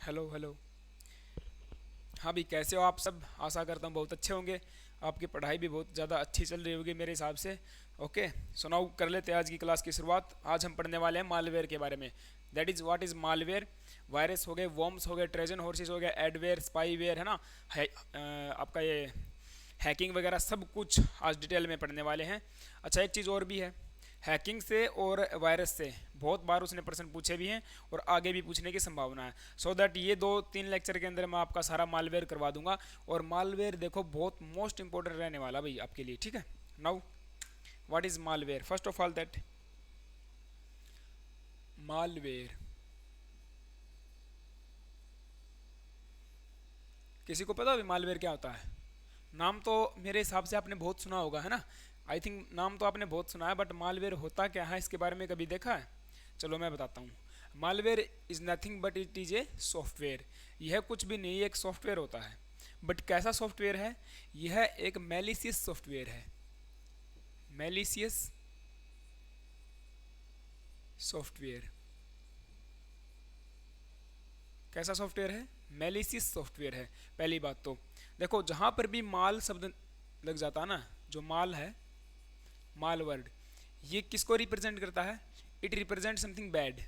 Hello hello. हाँ भी, कैसे हो आप सब? आशा करता हूँ बहुत अच्छे होंगे। आपकी पढ़ाई भी बहुत ज़्यादा अच्छी चल रही होगी मेरे हिसाब से। ओके, सुनाओ, कर लेते हैं आज की क्लास की शुरुआत। आज हम पढ़ने वाले हैं मालवेयर के बारे में। That is what is malware. Virus हो गए, वॉर्म्स हो गए, ट्रेजन हॉर्सेस हो गए, एडवेयर, स्पाईवेयर, है ना। आपका ये हैकिंग वगैरह सब कुछ आज डिटेल में पढ़ने वाले हैं। अच्छा, एक चीज़ और भी है। हैकिंग से और वायरस से बहुत बार उसने प्रश्न पूछे भी हैं और आगे भी पूछने की संभावना है। सो दैट ये 2-3 लेक्चर के अंदर मैं आपका सारा मालवेयर करवा दूंगा। और मालवेयर देखो बहुत मोस्ट इंपॉर्टेंट रहने वाला भाई आपके लिए, ठीक है। Now, what is malware? First of all that malware, किसी को पता अभी मालवेयर क्या होता है? नाम तो मेरे हिसाब से आपने बहुत सुना होगा, है ना। आई थिंक नाम तो आपने बहुत सुना है, बट मालवेयर होता क्या है इसके बारे में कभी देखा है? चलो मैं बताता हूँ। Malware is nothing but it is a software. यह कुछ भी नहीं, एक सॉफ्टवेयर होता है। बट कैसा सॉफ्टवेयर है? यह एक मेलिशियस सॉफ्टवेयर है। Malicious software. कैसा सॉफ्टवेयर है? मेलिशियस सॉफ्टवेयर है। पहली बात तो देखो, जहाँ पर भी माल शब्द लग जाता है ना, जो माल है, माल वर्ड, ये किसको रिप्रेजेंट करता है? It represent something bad.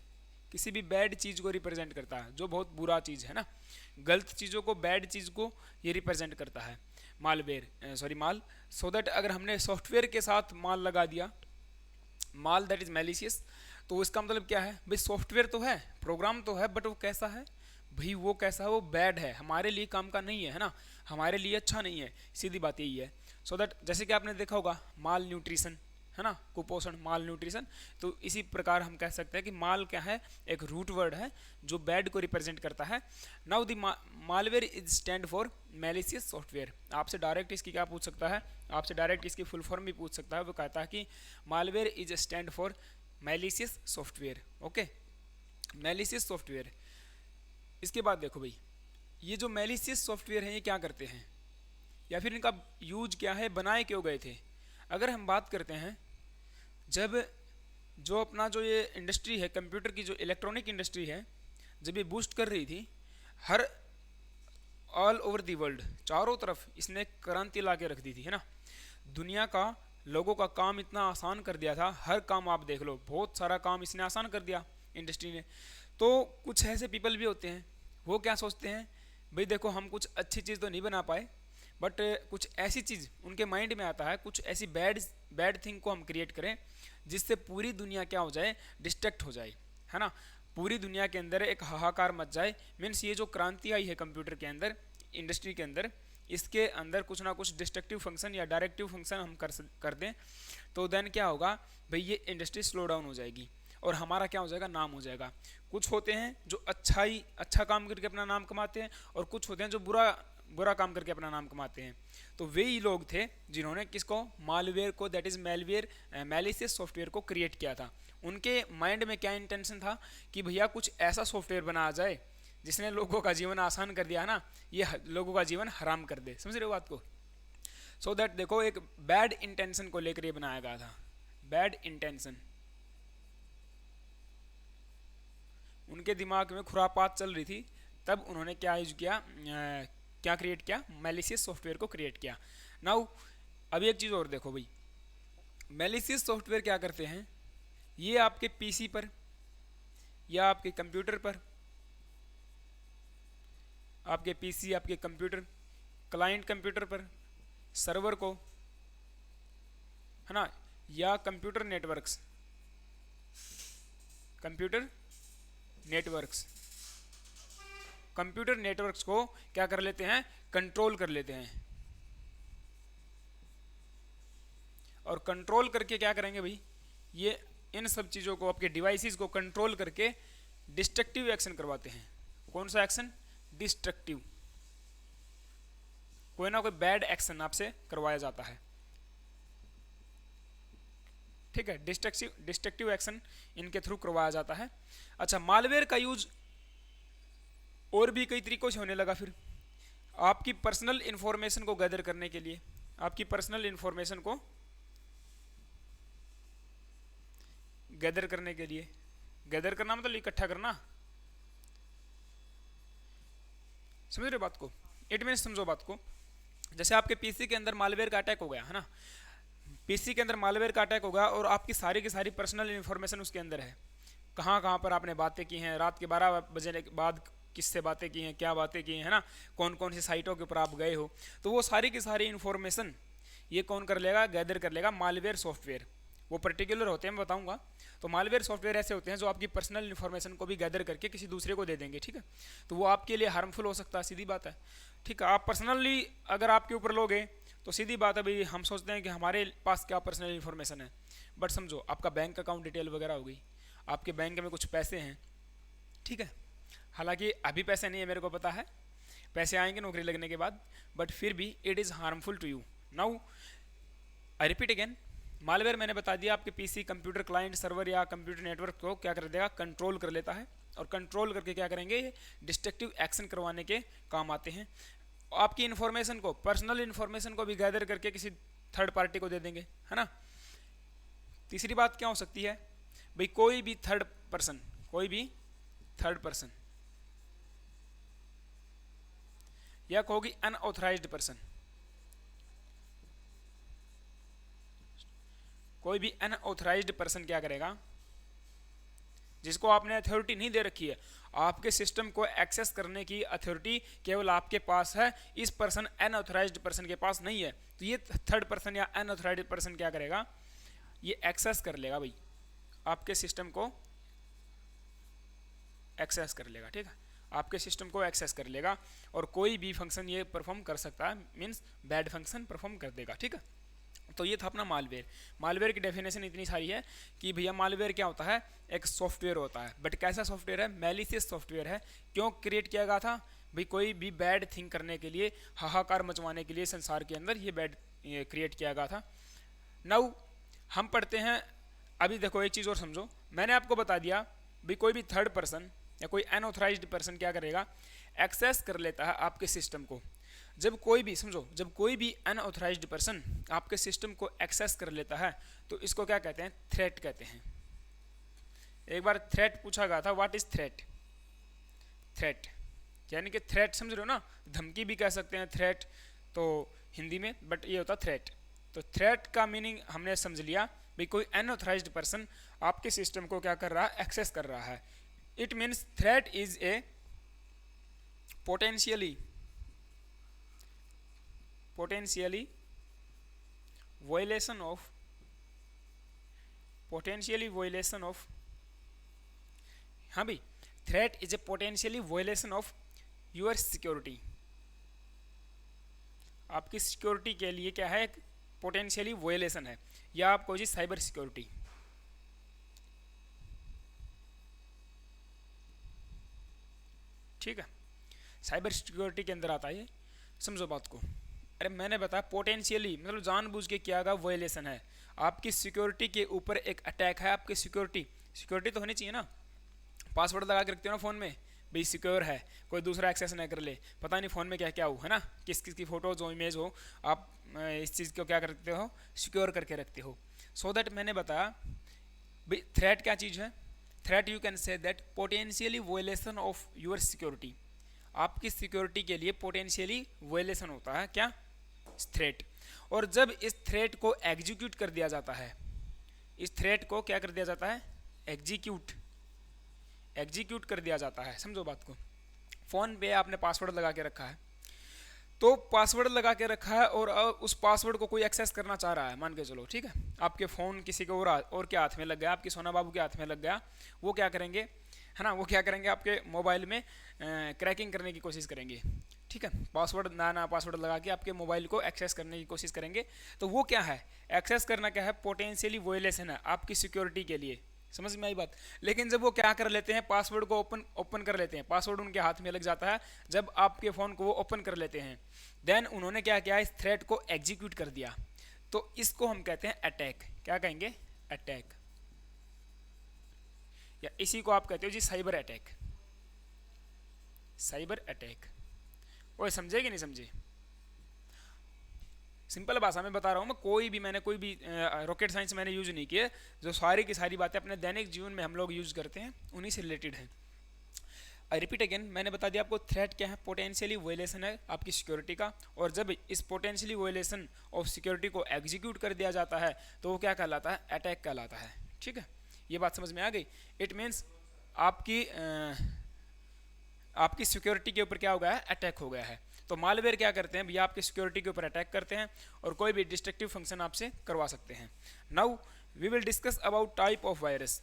किसी भी बैड चीज़ को रिप्रेजेंट करता है, जो बहुत बुरा चीज़ है ना। गलत चीज़ों को, बैड चीज़ को ये रिप्रेजेंट करता है malware, sorry mall. So that अगर हमने सॉफ्टवेयर के साथ माल लगा दिया, माल दैट इज मैलिशियस, तो इसका मतलब क्या है भाई? सॉफ्टवेयर तो है, प्रोग्राम तो है, बट वो कैसा है भाई? वो कैसा है? वो बैड है, हमारे लिए काम का नहीं है ना, हमारे लिए अच्छा नहीं है। सीधी बात यही है। सो दैट जैसे कि आपने देखा होगा माल न्यूट्रिशन, है ना, कुपोषण, माल न्यूट्रिशन। तो इसी प्रकार हम कह सकते हैं कि माल क्या है? एक रूट वर्ड है जो बैड को रिप्रेजेंट करता है। Now the malware is stand for malicious software. आपसे डायरेक्ट इसकी क्या पूछ सकता है? आपसे डायरेक्ट इसकी फुल फॉर्म भी पूछ सकता है। वो कहता है कि malware is stand for malicious software. Okay, malicious software. इसके बाद देखो भाई, ये जो मैलिशियस सॉफ्टवेयर हैं ये क्या करते हैं, या फिर इनका यूज क्या है, बनाए क्यों गए थे? अगर हम बात करते हैं, जब जो अपना जो ये इंडस्ट्री है, कंप्यूटर की जो इलेक्ट्रॉनिक इंडस्ट्री है, जब ये बूस्ट कर रही थी, हर ऑल ओवर दी वर्ल्ड, चारों तरफ इसने क्रांति ला के रख दी थी, है ना। दुनिया का, लोगों का काम इतना आसान कर दिया था। हर काम आप देख लो, बहुत सारा काम इसने आसान कर दिया इंडस्ट्री ने। तो कुछ ऐसे पीपल भी होते हैं, वो क्या सोचते हैं भाई? देखो, हम कुछ अच्छी चीज़ तो नहीं बना पाए, बट कुछ ऐसी चीज़ उनके माइंड में आता है, कुछ ऐसी बैड बैड थिंग को हम क्रिएट करें जिससे पूरी दुनिया क्या हो जाए? डिस्ट्रैक्ट हो जाए, है ना। पूरी दुनिया के अंदर एक हाहाकार मच जाए। मीन्स ये जो क्रांति आई है कंप्यूटर के अंदर, इंडस्ट्री के अंदर, इसके अंदर कुछ ना कुछ डिस्ट्रक्टिव फंक्शन या डायरेक्टिव फंक्शन हम कर दें, तो देन क्या होगा भाई? ये इंडस्ट्री स्लो डाउन हो जाएगी और हमारा क्या हो जाएगा? नाम हो जाएगा। कुछ होते हैं जो अच्छा काम करके अपना नाम कमाते हैं, और कुछ होते हैं जो बुरा बुरा काम करके अपना नाम कमाते हैं। तो वे ही लोग थे जिन्होंने किसको? मालवेयर को, that is malware, malicious software को क्रिएट किया था। उनके माइंड में क्या इंटेंशन था कि भैया कुछ ऐसा सॉफ्टवेयर बनाया जाए जिसने लोगों का जीवन आसान कर दिया ना, ये लोगों का जीवन हराम कर दे। समझ रहे हो बात को? सो दैट देखो, एक बैड इंटेंशन को लेकर ये बनाया गया था। बैड इंटेंशन, उनके दिमाग में खुरापात चल रही थी, तब उन्होंने क्या यूज किया, क्या क्रिएट किया? मैलिशियस सॉफ्टवेयर को क्रिएट किया। नाउ, अभी एक चीज़ और देखो भाई, मैलिशियस सॉफ्टवेयर क्या करते हैं? ये आपके पीसी पर या आपके कंप्यूटर पर, आपके पीसी, आपके कंप्यूटर, क्लाइंट कंप्यूटर पर, सर्वर को, है ना, या computer networks, computer networks, computer networks को क्या कर लेते हैं? कंट्रोल कर लेते हैं। और कंट्रोल करके क्या करेंगे भाई? ये इन सब चीज़ों को, आपके डिवाइसेस को कंट्रोल करके डिस्ट्रक्टिव एक्शन करवाते हैं। कौन सा एक्शन? डिस्ट्रक्टिव। कोई ना कोई बैड एक्शन आपसे करवाया जाता है, ठीक है। डिस्ट्रक्टिव एक्शन इनके थ्रू करवाया जाता है। अच्छा, मालवेयर का यूज और भी कई तरीकों से होने लगा फिर। आपकी पर्सनल इंफॉर्मेशन को गैदर करने के लिए, आपकी पर्सनल इंफॉर्मेशन को गैदर करने के लिए, गैदर करना मतलब इकट्ठा करना, समझ रहे हो बात को? इट मीन समझो बात को, जैसे आपके पीसी के अंदर मालवेयर का अटैक हो गया है ना, पीसी के अंदर मालवेयर का अटैक होगा और आपकी सारी की सारी पर्सनल इन्फॉर्मेशन उसके अंदर है, कहाँ कहाँ पर आपने बातें की हैं, रात के 12 बजे के बाद किससे बातें की हैं, क्या बातें की हैं, है ना, कौन कौन सी साइटों के ऊपर आप गए हो, तो वो सारी की सारी इन्फॉर्मेशन ये कौन कर लेगा, गैदर कर लेगा मालवेयर सॉफ्टवेयर। वो पर्टिकुलर होते हैं, मैं बताऊंगा। तो मालवेयर सॉफ्टवेयर ऐसे होते हैं जो आपकी पर्सनल इन्फॉर्मेशन को भी गैदर करके किसी दूसरे को दे देंगे, ठीक है। तो वो आपके लिए हार्मफुल हो सकता है, सीधी बात है, ठीक है। आप पर्सनली अगर आपके ऊपर लोगे तो सीधी बात है भाई, हम सोचते हैं कि हमारे पास क्या पर्सनल इन्फॉर्मेशन है, बट समझो आपका बैंक अकाउंट डिटेल वगैरह हो गई, आपके बैंक में कुछ पैसे हैं, ठीक है, हालांकि अभी पैसे नहीं है, मेरे को पता है, पैसे आएंगे नौकरी लगने के बाद, बट फिर भी it is harmful to you. Now I repeat again, malware मैंने बता दिया आपके पीसी, कंप्यूटर, क्लाइंट, सर्वर या कंप्यूटर नेटवर्क को क्या कर देगा, कंट्रोल कर लेता है, और कंट्रोल करके क्या करेंगे, डिस्ट्रक्टिव एक्शन करवाने के काम आते हैं। आपकी इन्फॉर्मेशन को, पर्सनल इन्फॉर्मेशन को भी गैदर करके किसी थर्ड पार्टी को दे देंगे, है ना। तीसरी बात क्या हो सकती है भाई, कोई भी थर्ड पर्सन, कोई भी थर्ड पर्सन, या कहोगी अनऑथराइज्ड पर्सन, कोई भी अनऑथराइज्ड पर्सन क्या करेगा, जिसको आपने अथॉरिटी नहीं दे रखी है, आपके सिस्टम को एक्सेस करने की अथॉरिटी केवल आपके पास है, इस पर्सन अनऑथराइज्ड पर्सन के पास नहीं है, तो ये थर्ड पर्सन या अनऑथराइज्ड पर्सन क्या करेगा, ये एक्सेस कर लेगा भाई, आपके सिस्टम को एक्सेस कर लेगा, ठीक है, आपके सिस्टम को एक्सेस कर लेगा, और कोई भी फंक्शन ये परफॉर्म कर सकता है, मीन्स बैड फंक्शन परफॉर्म कर देगा, ठीक है। तो ये था अपना मालवेयर। मालवेयर की डेफिनेशन इतनी सारी है कि भैया मालवेयर क्या होता है, एक सॉफ्टवेयर होता है, बट कैसा सॉफ्टवेयर है, मैलिशियस सॉफ्टवेयर है। क्यों क्रिएट किया गया था भाई, कोई भी बैड थिंग करने के लिए, हाहाकार मचवाने के लिए संसार के अंदर ये क्रिएट किया गया था। नाउ हम पढ़ते हैं, अभी देखो एक चीज़ और समझो, मैंने आपको बता दिया भाई कोई भी थर्ड पर्सन या कोई अनऑथराइज्ड पर्सन क्या करेगा, एक्सेस कर लेता है आपके सिस्टम को। जब कोई भी, समझो, जब कोई भी अनऑथराइज्ड पर्सन आपके सिस्टम को एक्सेस कर लेता है तो इसको क्या कहते हैं, थ्रेट कहते हैं। एक बार थ्रेट पूछा गया था, व्हाट इज थ्रेट, थ्रेट यानी कि थ्रेट, समझ रहे हो ना, धमकी भी कह सकते हैं थ्रेट तो हिंदी में, बट ये होता थ्रेट। तो थ्रेट का मीनिंग हमने समझ लिया भाई, कोई अनऑथराइज्ड पर्सन आपके सिस्टम को क्या कर रहा है, एक्सेस कर रहा है। It means threat is a potentially violation of हाँ भाई, threat is a potentially violation of your security, आपकी सिक्योरिटी के लिए क्या है, पोटेंशियली वायलेशन है, या आपको जी साइबर सिक्योरिटी, ठीक है, साइबर सिक्योरिटी के अंदर आता है ये, समझो बात को। अरे मैंने बताया पोटेंशियली मतलब जानबूझ के किया गया वायलेशन है, आपकी सिक्योरिटी के ऊपर एक अटैक है, आपकी सिक्योरिटी तो होनी चाहिए ना, पासवर्ड लगा के रखते हो ना फ़ोन में भाई, सिक्योर है, कोई दूसरा एक्सेस ना कर ले, पता नहीं फ़ोन में क्या क्या हो, है ना, किस किस की फ़ोटोज़ हो, इमेज हो, आप इस चीज़ को क्या करते हो, सिक्योर करके रखते हो। सो दैट मैंने बताया भाई थ्रेट क्या चीज़ है, threat you can say that potentially violation of your security, आपकी सिक्योरिटी के लिए पोटेंशियली वायलेशन होता है क्या, थ्रेट। और जब इस थ्रेट को एग्जीक्यूट कर दिया जाता है, इस थ्रेट को क्या कर दिया जाता है, एग्जीक्यूट कर दिया जाता है, समझो बात को। फ़ोन पे आपने पासवर्ड लगा के रखा है, तो पासवर्ड लगा के रखा है और उस पासवर्ड को कोई एक्सेस करना चाह रहा है, मान के चलो, ठीक है, आपके फ़ोन किसी को और के हाथ में लग गया, आपकी सोना बाबू के हाथ में लग गया, वो क्या करेंगे, है ना, वो क्या करेंगे, आपके मोबाइल में क्रैकिंग करने की कोशिश करेंगे, ठीक है, पासवर्ड नया पासवर्ड लगा के आपके मोबाइल को एक्सेस करने की कोशिश करेंगे। तो वो क्या है, एक्सेस करना क्या है, पोटेंशियली वायलेशन है आपकी सिक्योरिटी के लिए, समझ में आई बात। लेकिन जब वो क्या कर लेते हैं, पासवर्ड को ओपन कर लेते हैं, पासवर्ड उनके हाथ में लग जाता है, जब आपके फ़ोन को वो ओपन कर लेते हैं, देन उन्होंने क्या किया, इस थ्रेट को एग्जीक्यूट कर दिया, तो इसको हम कहते हैं अटैक। क्या कहेंगे, अटैक, या इसी को आप कहते हो जी साइबर अटैक, साइबर अटैक। वो समझे कि नहीं समझे, सिंपल भाषा में बता रहा हूँ मैं, मैंने कोई भी रॉकेट साइंस मैंने यूज नहीं किए, जो सारी की सारी बातें अपने दैनिक जीवन में हम लोग यूज करते हैं उन्हीं से रिलेटेड है। आई रिपीट अगेन, मैंने बता दिया आपको थ्रेट क्या है, पोटेंशियली वायलेशन है आपकी सिक्योरिटी का, और जब इस पोटेंशियली वायलेशन ऑफ सिक्योरिटी को एग्जीक्यूट कर दिया जाता है तो वो क्या कहलाता है, अटैक कहलाता है। ठीक है, ये बात समझ में आ गई। इट मीन्स आपकी सिक्योरिटी के ऊपर क्या हो गया है, अटैक हो गया है। तो मालवेयर क्या करते हैं भैया, आपकी सिक्योरिटी के ऊपर अटैक करते हैं और कोई भी डिस्ट्रक्टिव फंक्शन आपसे करवा सकते हैं। Now we will discuss about type of virus,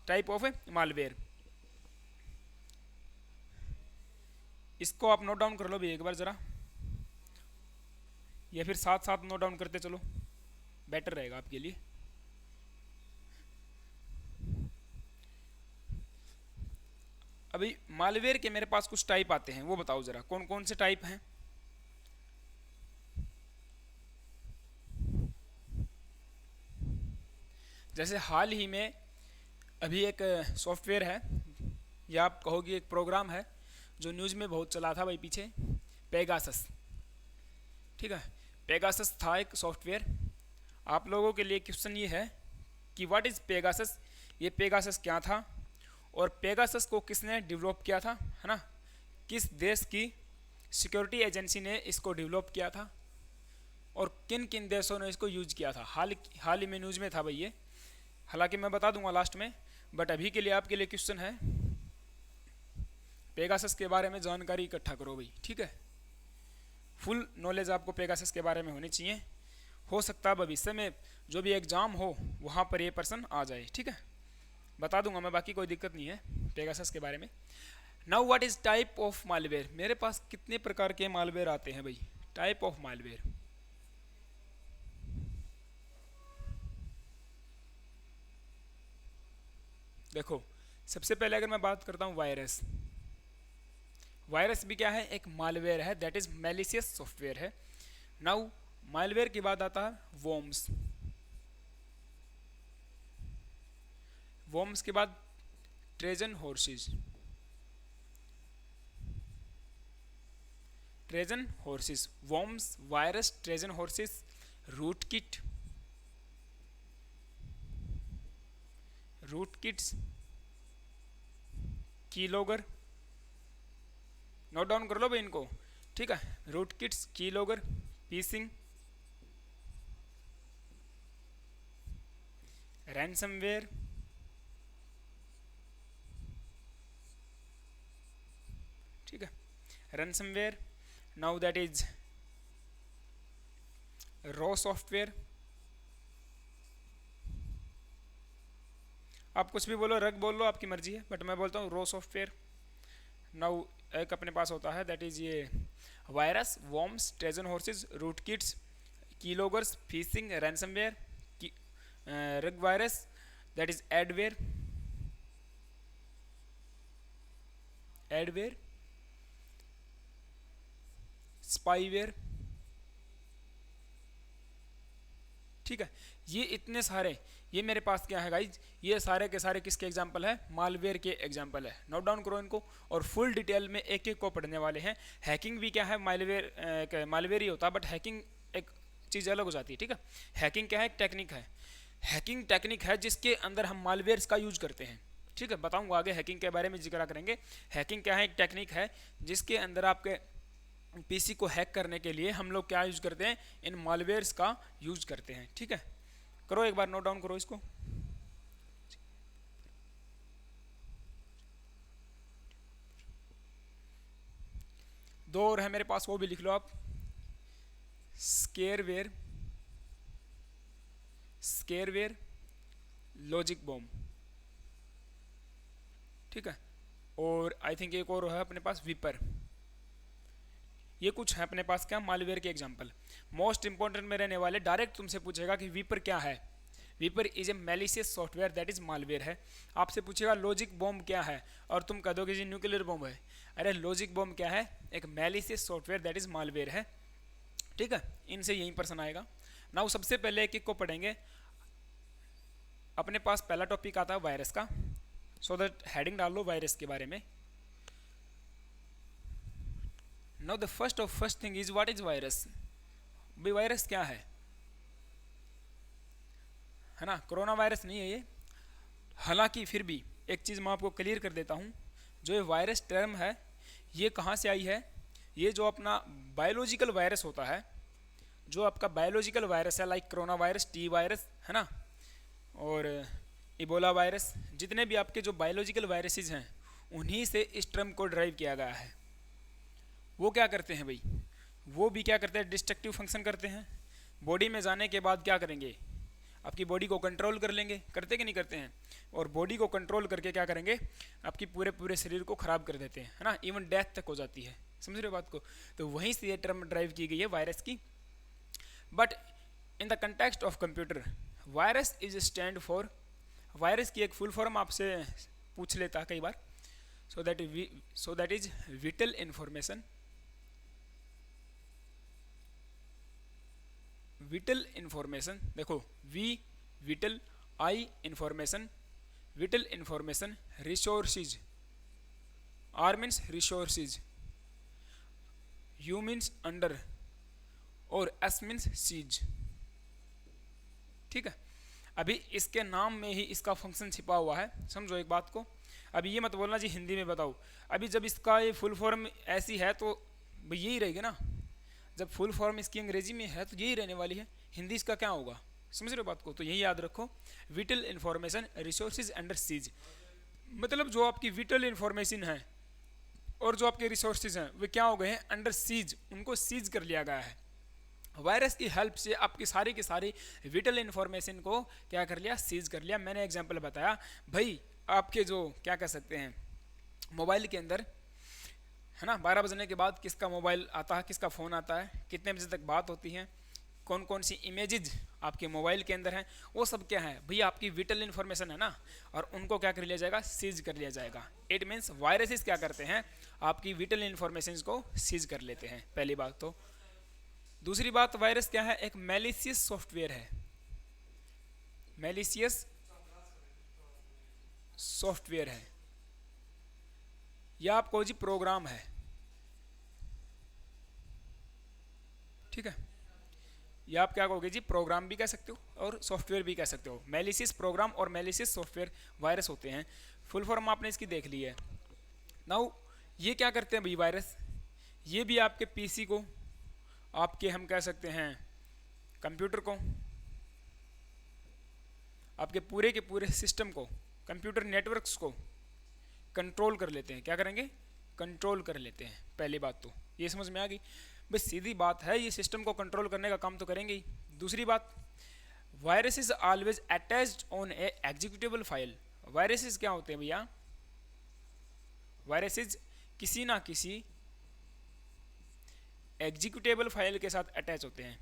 type of malware. इसको आप नोट डाउन कर लो भी एक बार ज़रा, या फिर साथ साथ नोट डाउन करते चलो, बेटर रहेगा आपके लिए। अभी मालवेयर के मेरे पास कुछ टाइप आते हैं, वो बताओ ज़रा कौन कौन से टाइप हैं। जैसे हाल ही में अभी एक सॉफ्टवेयर है, या आप कहोगे एक प्रोग्राम है, जो न्यूज़ में बहुत चला था भाई पीछे, पेगासस। ठीक है, पेगासस था एक सॉफ्टवेयर। आप लोगों के लिए क्वेश्चन ये है कि व्हाट इज़ पेगासस, ये पेगासस क्या था, और पेगासस को किसने डेवलप किया था, है ना, किस देश की सिक्योरिटी एजेंसी ने इसको डेवलप किया था, और किन किन देशों ने इसको यूज किया था। हाल ही में न्यूज़ में था भाई ये, हालांकि मैं बता दूंगा लास्ट में, बट अभी के लिए आपके लिए क्वेश्चन है, पेगासस के बारे में जानकारी इकट्ठा करो भाई। ठीक है, फुल नॉलेज आपको पेगासस के बारे में होनी चाहिए। हो सकता है भविष्य में जो भी एग्जाम हो वहाँ पर ये पर्सन आ जाए। ठीक है, बता दूंगा मैं, बाकी कोई दिक्कत नहीं है पेगासस के बारे में। Now what is type of malware, मेरे पास कितने प्रकार के मालवेयर आते हैं भाई, टाइप ऑफ मालवेयर। देखो, सबसे पहले अगर मैं बात करता हूँ वायरस, वायरस भी क्या है, एक मालवेयर है, दैट इज मैलिशियस सॉफ्टवेयर है। नाउ मालवेयर के बाद आता है वॉर्म्स, वॉर्म्स के बाद Trojan horses, Trojan horses, worms, virus, Trojan horses, rootkit, rootkits, keylogger, note down कर लो भाई इनको। ठीक है, rootkits, keylogger, phishing, ransomware, ठीक है, ransomware. Now that is raw software, आप कुछ भी बोलो, रग बोल लो, आपकी मर्जी है, बट मैं बोलता हूँ रॉ सॉफ्टवेयर। नाउ एक अपने पास होता है, दैट इज ये virus, worms, Trojan horses, rootkits, keyloggers, phishing, ransomware, rogue virus, that is adware, adware, spyware. ठीक है, ये इतने सारे, ये मेरे पास क्या है गाइज, ये सारे के सारे किसके एग्जाम्पल है, मालवेयर के एग्जाम्पल है। नोट डाउन करो इनको, और फुल डिटेल में एक एक को पढ़ने वाले हैं। हैकिंग भी क्या है, मालवेयर, मालवेयर ही होता है, बट हैकिंग एक चीज़ अलग हो जाती है। ठीक है, हैकिंग क्या है, एक टेक्निक है, हैकिंग टेक्निक है जिसके अंदर हम मालवेयर्स का यूज करते हैं। ठीक है, बताऊंगा आगे हैकिंग के बारे में जिक्र करेंगे। हैकिंग क्या है, एक टेक्निक है जिसके अंदर आपके पीसी को हैक करने के लिए हम लोग क्या यूज करते हैं, इन मालवेयर्स का यूज करते हैं। ठीक है, करो एक बार नोट डाउन करो इसको। दो और है मेरे पास, वो भी लिख लो आप, स्केयरवेयर, स्केयरवेयर, लॉजिक बॉम्ब। ठीक है, और आई थिंक एक और है अपने पास, विपर। ये कुछ है अपने पास क्या, मालवेयर के एग्जांपल। मोस्ट इंपॉर्टेंट में रहने वाले, डायरेक्ट तुमसे पूछेगा कि विपर क्या है। Wiper is a malicious software that is malware है। आपसे पूछेगा लॉजिक बॉम्ब क्या है, और तुम कह दोगे जी न्यूक्लियर बॉम्ब है। अरे लॉजिक बॉम्ब क्या है, एक malicious software that is malware है। ठीक है, इनसे यही प्रश्न आएगा। नाउ सबसे पहले एक एक को पढ़ेंगे। अपने पास पहला टॉपिक आता है वायरस का, सो दैट हेडिंग डाल लो वायरस के बारे में। Now the first thing is what is virus. भाई वायरस क्या है ना, कोरोना वायरस नहीं है ये। हालांकि फिर भी एक चीज़ मैं आपको क्लियर कर देता हूँ, जो ये वायरस टर्म है ये कहाँ से आई है? ये जो अपना बायोलॉजिकल वायरस होता है, जो आपका बायोलॉजिकल वायरस है, like corona virus, T virus है ना, और इबोला वायरस, जितने भी आपके जो बायोलॉजिकल वायरसेस हैं उन्हीं से इस टर्म को ड्राइव किया गया है। वो क्या करते हैं भाई? वो भी क्या करते हैं? डिस्ट्रक्टिव फंक्शन करते हैं। बॉडी में जाने के बाद क्या करेंगे? आपकी बॉडी को कंट्रोल कर लेंगे, करते कि नहीं करते हैं? और बॉडी को कंट्रोल करके क्या करेंगे? आपकी पूरे पूरे शरीर को ख़राब कर देते हैं, है ना, इवन डेथ तक हो जाती है। समझ रहे हो बात को? तो वहीं से ये टर्म ड्राइव की गई है वायरस की। But in the context of computer, virus is stand for, virus की एक फुल फॉर्म आपसे पूछ लेता है कई बार। So that is vital information. Vital information, देखो V vital, I information, vital information, resources, R means resources, U means under, और एस मीन्स सीज। ठीक है, अभी इसके नाम में ही इसका फंक्शन छिपा हुआ है, समझो एक बात को। अभी ये मत बोलना जी हिंदी में बताओ, अभी जब इसका ये फुल फॉर्म ऐसी है तो यही रहेगी ना, जब फुल फॉर्म इसकी अंग्रेजी में है तो यही रहने वाली है, हिंदी इसका क्या होगा? समझ रहे हो बात को? तो यही याद रखो, whittle information, resources under seize, मतलब जो आपकी विटल इंफॉर्मेशन है और जो आपके रिसोर्सेज हैं वे क्या हो गए हैं? अंडर सीज, उनको सीज कर लिया गया है। वायरस की हेल्प से आपकी सारी की सारी विटल इंफॉर्मेशन को क्या कर लिया? सीज कर लिया। मैंने एग्जांपल बताया भाई, आपके जो क्या कह सकते हैं मोबाइल के अंदर, है ना, 12 बजने के बाद किसका मोबाइल आता है, किसका फ़ोन आता है, कितने बजे तक बात होती है, कौन कौन सी इमेजेस आपके मोबाइल के अंदर हैं, वो सब क्या है भैया? आपकी विटल इन्फॉर्मेशन है ना, और उनको क्या कर लिया जाएगा? सीज कर लिया जाएगा। इट मीन्स वायरसेस क्या करते हैं? आपकी विटल इन्फॉर्मेशन को सीज कर लेते हैं, पहली बात तो। दूसरी बात, वायरस क्या है? एक मैलिशियस सॉफ्टवेयर है, मैलिशियस सॉफ्टवेयर है, या आपको जी प्रोग्राम है। ठीक है, या आप क्या कहोगे जी? प्रोग्राम भी कह सकते हो और सॉफ्टवेयर भी कह सकते हो। मैलिशियस प्रोग्राम और मैलिशियस सॉफ्टवेयर वायरस होते हैं। फुल फॉर्म आपने इसकी देख ली है। नाउ ये क्या करते हैं भाई वायरस? ये भी आपके पीसी को, आपके हम कह सकते हैं कंप्यूटर को, आपके पूरे के पूरे सिस्टम को, कंप्यूटर नेटवर्क्स को कंट्रोल कर लेते हैं। क्या करेंगे? कंट्रोल कर लेते हैं। पहली बात तो ये समझ में आ गई, बस सीधी बात है, ये सिस्टम को कंट्रोल करने का काम तो करेंगे ही। दूसरी बात, virus is always attached on A executable file. Viruses क्या होते हैं भैया? वायरसेस किसी ना किसी एग्जीक्यूटेबल फाइल के साथ अटैच होते हैं,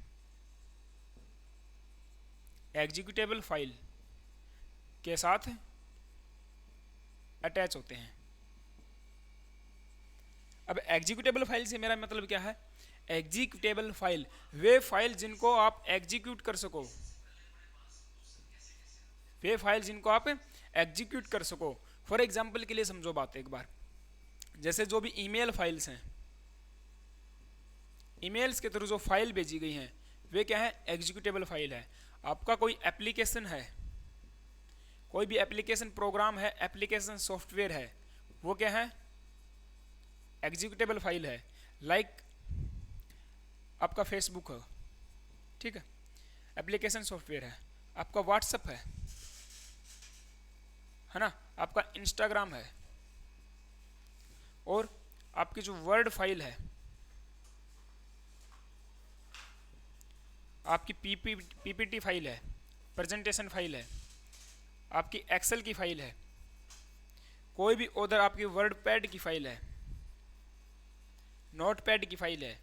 एग्जीक्यूटेबल फाइल के साथ अटैच होते हैं। अब एग्जीक्यूटेबल फाइल से मेरा मतलब क्या है? एग्जीक्यूटेबल फाइल वे फाइल जिनको आप एग्जीक्यूट कर सको, वे फाइल जिनको आप एग्जीक्यूट कर सको। फॉर एग्जाम्पल के लिए समझो बात एक बार, जैसे जो भी ईमेल फाइल्स हैं, ईमेल्स के थ्रू जो फाइल भेजी गई हैं वे क्या है? एग्जीक्यूटेबल फाइल है। आपका कोई एप्लीकेशन है, कोई भी एप्लीकेशन प्रोग्राम है, एप्लीकेशन सॉफ्टवेयर है, वो क्या है? एग्जीक्यूटेबल फाइल है। लाइक आपका फेसबुक है, ठीक है, एप्लीकेशन सॉफ्टवेयर है। आपका व्हाट्सएप है ना, आपका इंस्टाग्राम है, और आपकी जो वर्ड फाइल है, आपकी पीपीटी फाइल है, प्रेजेंटेशन फाइल है, आपकी एक्सेल की फाइल है, कोई भी उधर आपकी वर्ड पैड की फाइल है, नोट पैड की फाइल है,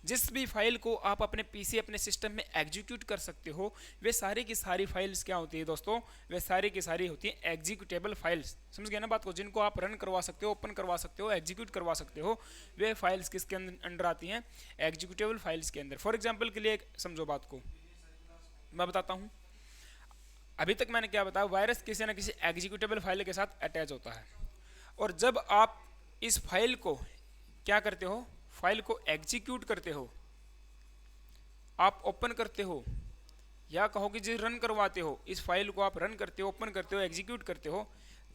जिस भी फाइल को आप अपने पीसी अपने सिस्टम में एग्जीक्यूट कर सकते हो, वे सारी की सारी फाइल्स क्या होती है दोस्तों? वे सारी की सारी होती है एग्जीक्यूटेबल फाइल्स। समझ गए ना बात को? जिनको आप रन करवा सकते हो, ओपन करवा सकते हो, एग्जीक्यूट करवा सकते हो, वे फाइल्स किसके अंडर आती हैं? एग्जीक्यूटेबल फाइल्स के अंदर। फॉर एग्जाम्पल के लिए समझो बात को, मैं बताता हूँ। अभी तक मैंने क्या बताया? वायरस किसी न किसी एग्जीक्यूटेबल फाइल के साथ अटैच होता है, और जब आप इस फाइल को क्या करते हो? फाइल को एग्जीक्यूट करते हो, आप ओपन करते हो, या कहो कि जी रन करवाते हो, इस फाइल को आप रन करते हो, ओपन करते हो, एग्जीक्यूट करते हो,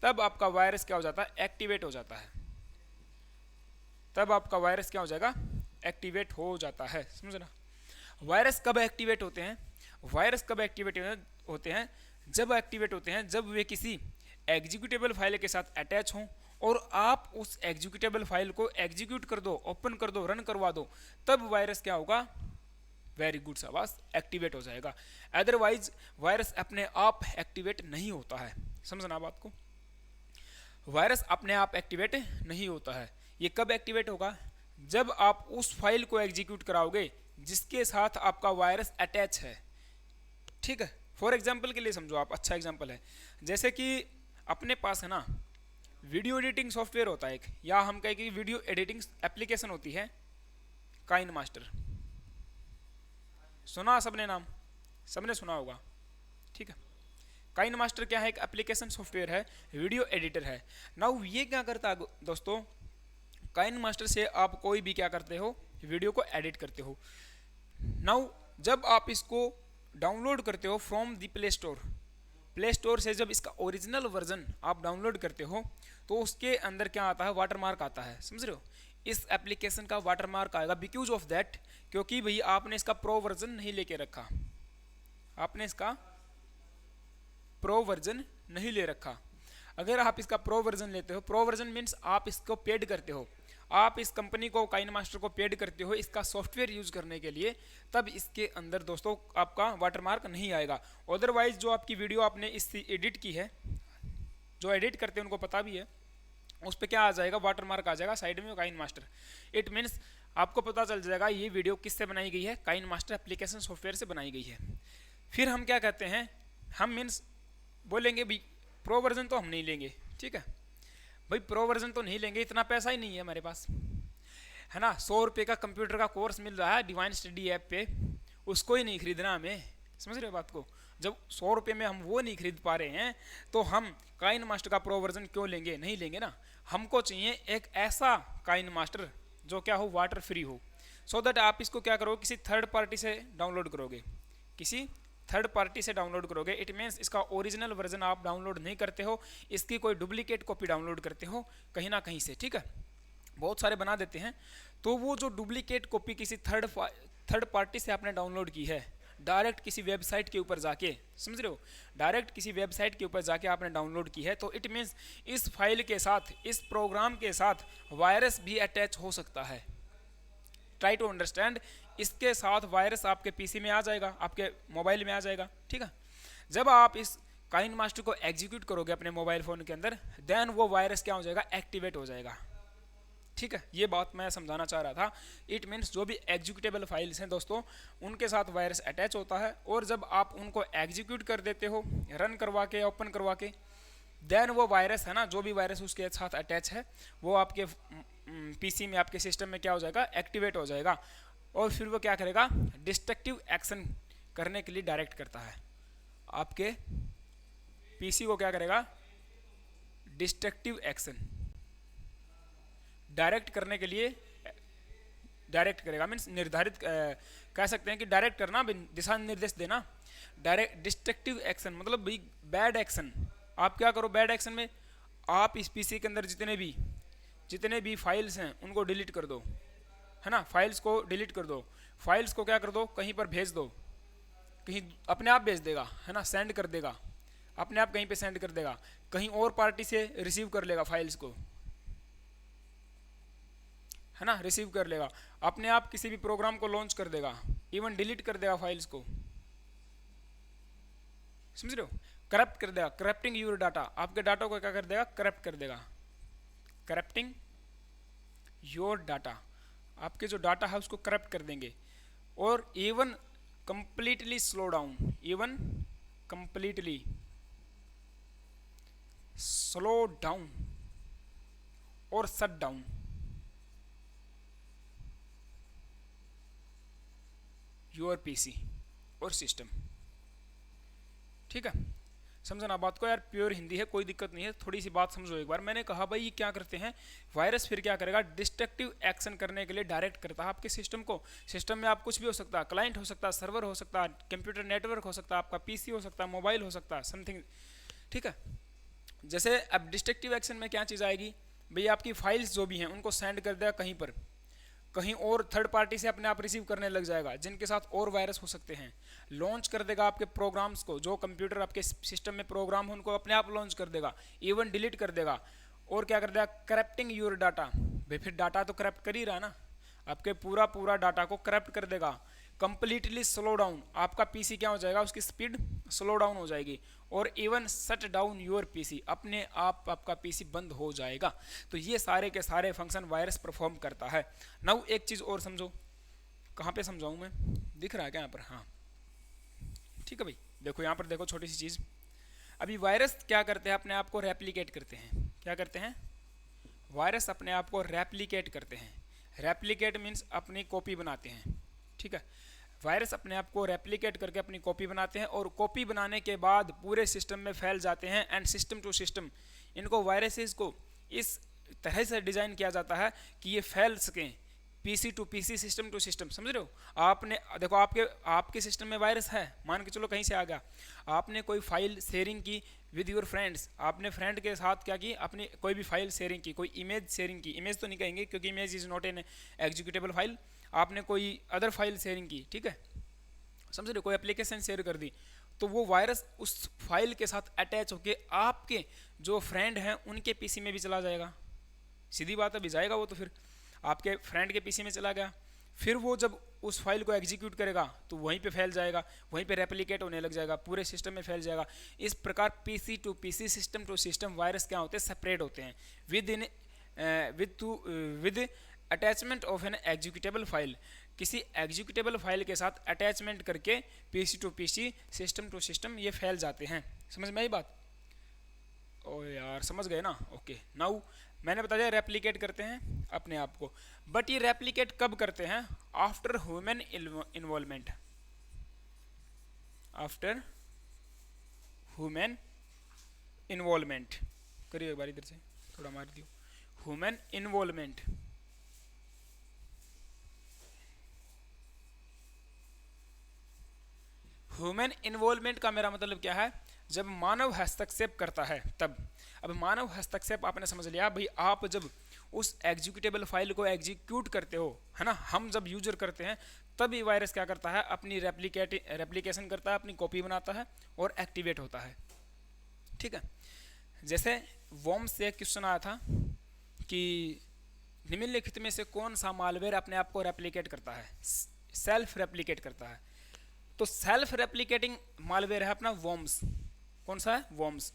तब आपका वायरस क्या हो जाता है, एक्टिवेट हो जाता है। तब आपका वायरस क्या हो जाएगा, एक्टिवेट हो जाता है, समझना। वायरस कब एक्टिवेट होते हैं, वायरस कब एक्टिवेट होते हैं, जब एक्टिवेट होते हैं जब वे किसी एग्जीक्यूटेबल फाइल के साथ अटैच हों और आप उस एग्जीक्यूटेबल फाइल को एग्जीक्यूट कर दो, ओपन कर दो, रन करवा दो, तब वायरस क्या होगा, वेरी गुड शाबाश, एक्टिवेट हो जाएगा। अदरवाइज वायरस अपने आप एक्टिवेट नहीं होता है, समझना बात को। वायरस अपने आप एक्टिवेट नहीं होता है। ये कब एक्टिवेट होगा, जब आप उस फाइल को एग्जीक्यूट कराओगे जिसके साथ आपका वायरस अटैच है, ठीक है। फॉर एग्जाम्पल के लिए समझो आप, अच्छा एग्जाम्पल है, जैसे कि अपने पास है ना वीडियो एडिटिंग सॉफ्टवेयर होता है एक, या हम कहें कि वीडियो एडिटिंग एप्लीकेशन होती है काइन मास्टर। सुना सबने नाम, सबने सुना होगा, ठीक है। काइन मास्टर क्या है, एक एप्लीकेशन सॉफ्टवेयर है, वीडियो एडिटर है। नाउ ये क्या करता है दोस्तों, काइन मास्टर से आप कोई भी क्या करते हो, वीडियो को एडिट करते हो। नाउ जब आप इसको डाउनलोड करते हो from the play store, play store से जब इसका ओरिजिनल वर्जन आप डाउनलोड करते हो तो उसके अंदर क्या आता है, वाटरमार्क आता है, समझ रहे हो। इस एप्लीकेशन का वाटरमार्क आएगा बिकॉज ऑफ दैट, क्योंकि भाई आपने इसका प्रो वर्जन नहीं लेके रखा, आपने इसका प्रो वर्जन नहीं ले रखा। अगर आप इसका प्रो वर्जन लेते हो, प्रो वर्जन मीन्स आप इसको पेड करते हो, आप इस कंपनी को, काइन मास्टर को पेड करते हो इसका सॉफ्टवेयर यूज करने के लिए, तब इसके अंदर दोस्तों आपका वाटरमार्क नहीं आएगा। अदरवाइज जो आपकी वीडियो आपने इससे एडिट की है, जो एडिट करते हैं उनको पता भी है, उस पर क्या आ जाएगा, वाटरमार्क आ जाएगा साइड में काइन मास्टर। इट मीन्स आपको पता चल जाएगा ये वीडियो किससे बनाई गई है, काइन मास्टर एप्लीकेशन सॉफ्टवेयर से बनाई गई है। फिर हम क्या कहते हैं, हम मीन्स बोलेंगे भाई प्रो वर्जन तो हम नहीं लेंगे, ठीक है भाई, प्रो वर्जन तो नहीं लेंगे, इतना पैसा ही नहीं है हमारे पास, है ना। 100 रुपये का कंप्यूटर का कोर्स मिल रहा है डिवाइन स्टडी ऐप पे, उसको ही नहीं खरीदना हमें, समझ रहे हो बात को। जब 100 रुपये में हम वो नहीं खरीद पा रहे हैं तो हम काइन मास्टर का प्रो वर्जन क्यों लेंगे, नहीं लेंगे ना। हमको चाहिए एक ऐसा काइन मास्टर जो क्या हो, वाटर फ्री हो, सो दैट आप इसको क्या करोगे, किसी थर्ड पार्टी से डाउनलोड करोगे, किसी थर्ड पार्टी से डाउनलोड करोगे। इट मीन्स इसका ओरिजिनल वर्जन आप डाउनलोड नहीं करते हो, इसकी कोई डुप्लीकेट कॉपी डाउनलोड करते हो कहीं ना कहीं से, ठीक है। बहुत सारे बना देते हैं, तो वो जो डुप्लीकेट कॉपी किसी थर्ड पार्टी से आपने डाउनलोड की है, डायरेक्ट किसी वेबसाइट के ऊपर जाके, समझ रहे हो, डायरेक्ट किसी वेबसाइट के ऊपर जाके आपने डाउनलोड की है, तो इट मीन्स इस फाइल के साथ, इस प्रोग्राम के साथ वायरस भी अटैच हो सकता है। ट्राई टू अंडरस्टैंड, इसके साथ वायरस आपके पीसी में आ जाएगा, आपके मोबाइल में आ जाएगा, ठीक है। जब आप इस काइन मास्टर को एग्जीक्यूट करोगे अपने मोबाइल फोन के अंदर, देन वो वायरस क्या हो जाएगा, एक्टिवेट हो जाएगा, ठीक है। ये बात मैं समझाना चाह रहा था। इट मीन्स जो भी एग्जीक्यूटेबल फाइल्स हैं दोस्तों, उनके साथ वायरस अटैच होता है, और जब आप उनको एग्जीक्यूट कर देते हो, रन करवा के, ओपन करवा के, देन वो वायरस है ना, जो भी वायरस उसके साथ अटैच है, वो आपके पीसी में, आपके सिस्टम में क्या हो जाएगा, एक्टिवेट हो जाएगा। और फिर वो क्या करेगा, डिस्ट्रक्टिव एक्शन करने के लिए डायरेक्ट करता है, आपके पीसी को क्या करेगा, डिस्ट्रक्टिव एक्शन डायरेक्ट करने के लिए डायरेक्ट करेगा, मीन्स निर्धारित कह सकते हैं कि डायरेक्ट करना, दिशा निर्देश देना। डायरेक्ट डिस्ट्रक्टिव एक्शन मतलब भाई बैड एक्शन। आप क्या करो, बैड एक्शन में आप इस पीसी के अंदर जितने भी फाइल्स हैं उनको डिलीट कर दो, है ना, फाइल्स को डिलीट कर दो, फाइल्स को क्या कर दो, कहीं पर भेज दो, कहीं अपने आप भेज देगा, है ना, सेंड कर देगा, अपने आप कहीं पे सेंड कर देगा, कहीं और पार्टी से रिसीव कर लेगा फाइल्स को, है ना, रिसीव कर लेगा, अपने आप किसी भी प्रोग्राम को लॉन्च कर देगा, इवन डिलीट कर देगा फाइल्स को, समझ रहे हो, करप्ट कर देगा, करप्टिंग यूर डाटा, आपके डाटा को क्या कर देगा, करप्ट कर देगा, करप्टिंग योर डाटा, आपके जो डाटा है उसको करप्ट कर देंगे। और even completely slow down, even completely slow down और शट डाउन योर पीसी और सिस्टम, ठीक है। समझना बात को यार, प्योर हिंदी है, कोई दिक्कत नहीं है, थोड़ी सी बात समझो एक बार। मैंने कहा भाई ये क्या करते हैं, वायरस फिर क्या करेगा, डिस्ट्रक्टिव एक्शन करने के लिए डायरेक्ट करता है आपके सिस्टम को। सिस्टम में आप कुछ भी हो सकता है, क्लाइंट हो सकता है, सर्वर हो सकता है, कंप्यूटर नेटवर्क हो सकता है, आपका पीसी हो सकता है, मोबाइल हो सकता है, समथिंग, ठीक है। जैसे अब डिस्ट्रक्टिव एक्शन में क्या चीज़ आएगी, भई आपकी फाइल्स जो भी हैं उनको सेंड कर देगा कहीं पर, कहीं और थर्ड पार्टी से अपने आप रिसीव करने लग जाएगा, जिनके साथ और वायरस हो सकते हैं। लॉन्च कर देगा आपके प्रोग्राम्स को, जो कंप्यूटर आपके सिस्टम में प्रोग्राम हो उनको अपने आप लॉन्च कर देगा, इवन डिलीट कर देगा। और क्या कर देगा, करप्टिंग योर डाटा, भाई फिर डाटा तो करप्ट कर ही रहा ना, आपके पूरा पूरा डाटा को करप्ट कर देगा। कंप्लीटली स्लो डाउन, आपका पीसी क्या हो जाएगा, उसकी स्पीड स्लो डाउन हो जाएगी। और even shut down your PC, अपने आप आपका पीसी बंद हो जाएगा। तो ये सारे के सारे फंक्शन वायरस परफॉर्म करता है। नाउ एक चीज़ और समझो, कहाँ पे समझाऊँ मैं, दिख रहा है क्या यहाँ पर, हाँ ठीक है भाई। देखो यहाँ पर देखो छोटी सी चीज़, अभी वायरस क्या करते हैं, अपने आप को रेप्लिकेट करते हैं। क्या करते हैं, वायरस अपने आप को रेप्लिकेट करते हैं। रेप्लिकेट मीन्स अपनी कॉपी बनाते हैं, ठीक है। वायरस अपने आप को रेप्लिकेट करके अपनी कॉपी बनाते हैं, और कॉपी बनाने के बाद पूरे सिस्टम में फैल जाते हैं। एंड सिस्टम टू सिस्टम, इनको वायरसेस को इस तरह से डिज़ाइन किया जाता है कि ये फैल सकें, PC to PC, system to system. समझ रहे हो, आपने देखो आपके सिस्टम में वायरस है, मान के चलो कहीं से आ गया, आपने कोई फाइल शेयरिंग की विद योर फ्रेंड्स, आपने फ्रेंड के साथ क्या की, अपनी कोई भी फाइल शेयरिंग की, कोई इमेज शेयरिंग की, इमेज तो नहीं कहेंगे क्योंकि image is not an executable file, आपने कोई अदर फाइल शेयरिंग की, ठीक है, समझ रहे हो, कोई एप्लीकेशन शेयर कर दी, तो वो वायरस उस फाइल के साथ अटैच होके आपके जो फ्रेंड हैं उनके पीसी में भी चला जाएगा। सीधी बात है, भी जाएगा वो तो फिर आपके फ्रेंड के पीसी में चला गया, फिर वो जब उस फाइल को एग्जीक्यूट करेगा तो वहीं पे फैल जाएगा, वहीं पे रेप्लिकेट होने लग जाएगा, पूरे सिस्टम में फैल जाएगा। इस प्रकार PC to PC, system to system virus क्या होते हैं, सेपरेट होते हैं with attachment of an executable file, किसी एग्जीक्यूटेबल फाइल के साथ अटैचमेंट करके PC to PC, system to system ये फैल जाते हैं। समझ में आई बात, ओ यार समझ गए ना, ओके। नाउ मैंने बता दिया रेप्लिकेट करते हैं अपने आप को, बट ये रेप्लिकेट कब करते हैं, after human involvement, after human involvement, करिए एक बार इधर से थोड़ा मार दियो, ह्यूमन इन्वॉल्वमेंट। ह्यूमन इन्वॉल्वमेंट का मेरा मतलब क्या है, जब मानव हस्तक्षेप करता है तब। अब मानव हस्तक्षेप आपने समझ लिया भाई, आप जब उस एग्जीक्यूटेबल फाइल को एग्जीक्यूट करते हो, है ना, हम जब यूजर करते हैं तब ये वायरस क्या करता है, अपनी रेप्लिकेशन करता है, अपनी कॉपी बनाता है और एक्टिवेट होता है, ठीक है। जैसे वॉर्म से क्वेश्चन आया था कि निम्नलिखित में से कौन सा मालवेयर अपने आप को रेप्लिकेट करता है, सेल्फ रेप्लिकेट करता है। तो सेल्फ रेप्लिकेटिंग मालवेयर है अपना वॉर्म्स, कौन सा है, वॉर्म्स।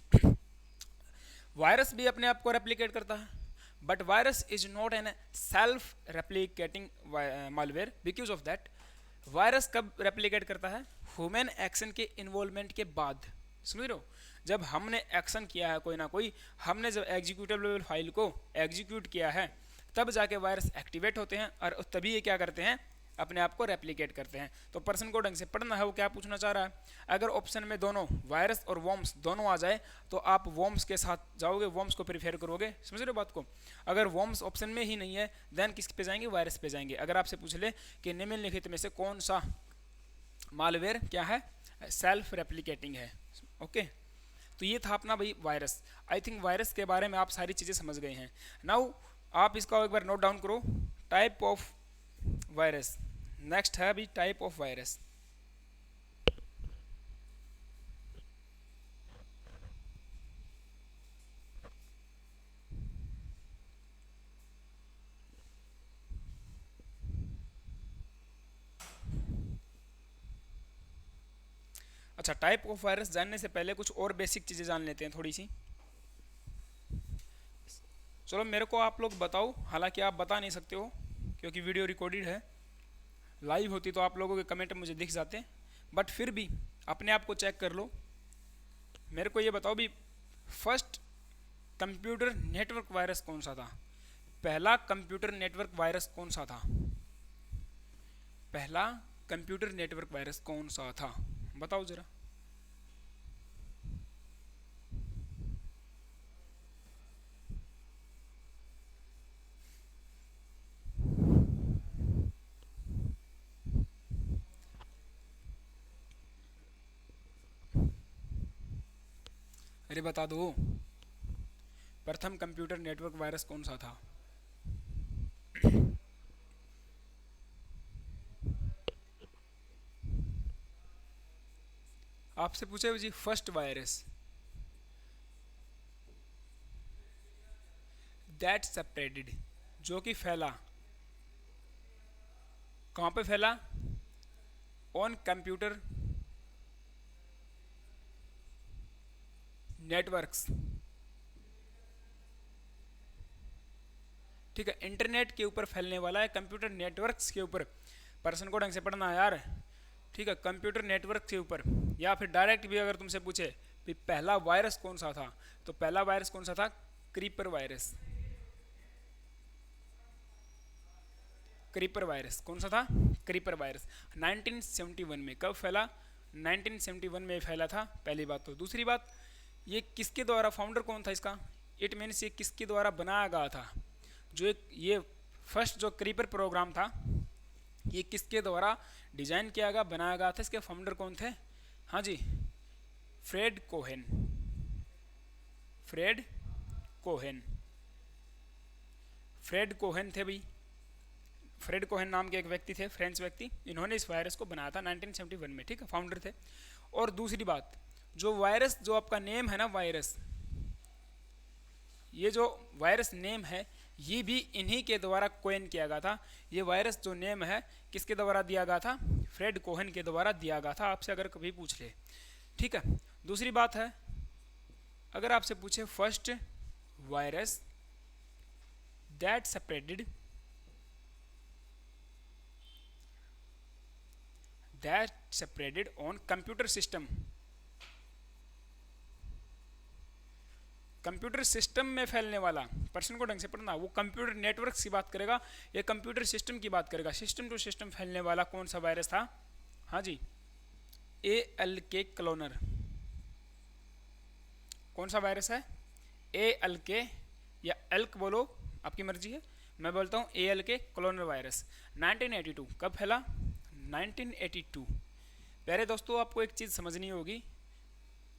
वायरस भी अपने आप को रेप्लिकेट करता है, but virus is not an self replicating malware, because of that virus कब रेप्लिकेट करता है, ह्यूमन एक्शन के इन्वॉल्वमेंट के बाद। समझ रहे हो, जब हमने एक्शन किया है कोई ना कोई, हमने जब एग्जीक्यूटेबल फाइल को एग्जीक्यूट किया है तब जाके वायरस एक्टिवेट होते हैं, और तभी ये क्या करते हैं, अपने आप को रेप्लिकेट करते हैं। तो पर्सन को ढंग से पढ़ना है, वो क्या पूछना चाह रहा है। अगर ऑप्शन में दोनों वायरस और वॉर्म्स दोनों आ जाए तो आप वॉर्म्स के साथ जाओगे, वॉर्म्स को प्रीफेर करोगे। समझ रहे हो बात को। अगर वॉर्म्स ऑप्शन में ही नहीं है देन किस पे जाएंगे, वायरस पे जाएंगे। अगर आपसे पूछ ले कि निम्नलिखित में से कौन सा मालवेयर क्या है, सेल्फ रेप्लिकेटिंग है, ओके। तो ये था अपना भाई वायरस। आई थिंक वायरस के बारे में आप सारी चीज़ें समझ गए हैं। नाउ आप इसका एक बार नोट डाउन करो, टाइप ऑफ वायरस। नेक्स्ट है अभी टाइप ऑफ वायरस। अच्छा, टाइप ऑफ वायरस जानने से पहले कुछ और बेसिक चीज़ें जान लेते हैं थोड़ी सी। चलो मेरे को आप लोग बताओ, हालांकि आप बता नहीं सकते हो क्योंकि वीडियो रिकॉर्डेड है, लाइव होती तो आप लोगों के कमेंट मुझे दिख जाते, बट फिर भी अपने आप को चेक कर लो। मेरे को ये बताओ भी, फर्स्ट कंप्यूटर नेटवर्क वायरस कौन सा था, पहला कंप्यूटर नेटवर्क वायरस कौन सा था, पहला कंप्यूटर नेटवर्क वायरस कौन सा था, बताओ जरा। अरे बता दो। प्रथम कंप्यूटर नेटवर्क वायरस कौन सा था? आपसे पूछे जी फर्स्ट वायरस दैट स्प्रेडेड, जो कि फैला, कहाँ पे फैला? ऑन कंप्यूटर नेटवर्क्स, ठीक है, इंटरनेट के ऊपर फैलने वाला है, कंप्यूटर नेटवर्क्स के ऊपर। पर्सन को ढंग से पढ़ना यार, ठीक है, कंप्यूटर नेटवर्क के ऊपर। या फिर डायरेक्ट भी अगर तुमसे पूछे कि पहला वायरस कौन सा था, तो पहला वायरस कौन सा था? Creeper virus. क्रीपर वायरस कौन सा था? क्रीपर वायरस 1971 में। कब फैला? 1971 में फैला था, पहली बात। तो दूसरी बात, ये किसके द्वारा, फाउंडर कौन था इसका? इट मीन्स ये किसके द्वारा बनाया गया था? जो एक ये फर्स्ट जो क्रीपर प्रोग्राम था, ये किसके द्वारा डिजाइन किया गया, बनाया गया था? इसके फाउंडर कौन थे? हाँ जी, Fred Cohen. Fred Cohen, Fred Cohen थे भाई। फ्रेड कोहेन नाम के एक व्यक्ति थे, फ्रेंच व्यक्ति, इन्होंने इस वायरस को बनाया था 1971 में, ठीक है, फाउंडर थे। और दूसरी बात, जो वायरस, जो आपका नेम है ना वायरस, ये जो वायरस नेम है ये भी इन्हीं के द्वारा कोइन किया गया था। ये वायरस जो नेम है किसके द्वारा दिया गया था? फ्रेड कोहेन के द्वारा दिया गया था, आपसे अगर कभी पूछ ले, ठीक है। दूसरी बात है, अगर आपसे पूछे first virus that spreaded, on computer system, computer system में फैलने वाला, पर्सन को ढंग से पढ़ना, वो कंप्यूटर नेटवर्क की बात करेगा, ये कंप्यूटर सिस्टम की बात करेगा, सिस्टम टू सिस्टम फैलने वाला कौन सा वायरस था? हाँ जी, ALK क्लोनर। कौन सा वायरस है? ALK या एल्क बोलो, आपकी मर्जी है, मैं बोलता हूँ ALK क्लोनर वायरस। 1982 कब फैला? 1982। प्यारे दोस्तों, आपको एक चीज़ समझनी होगी।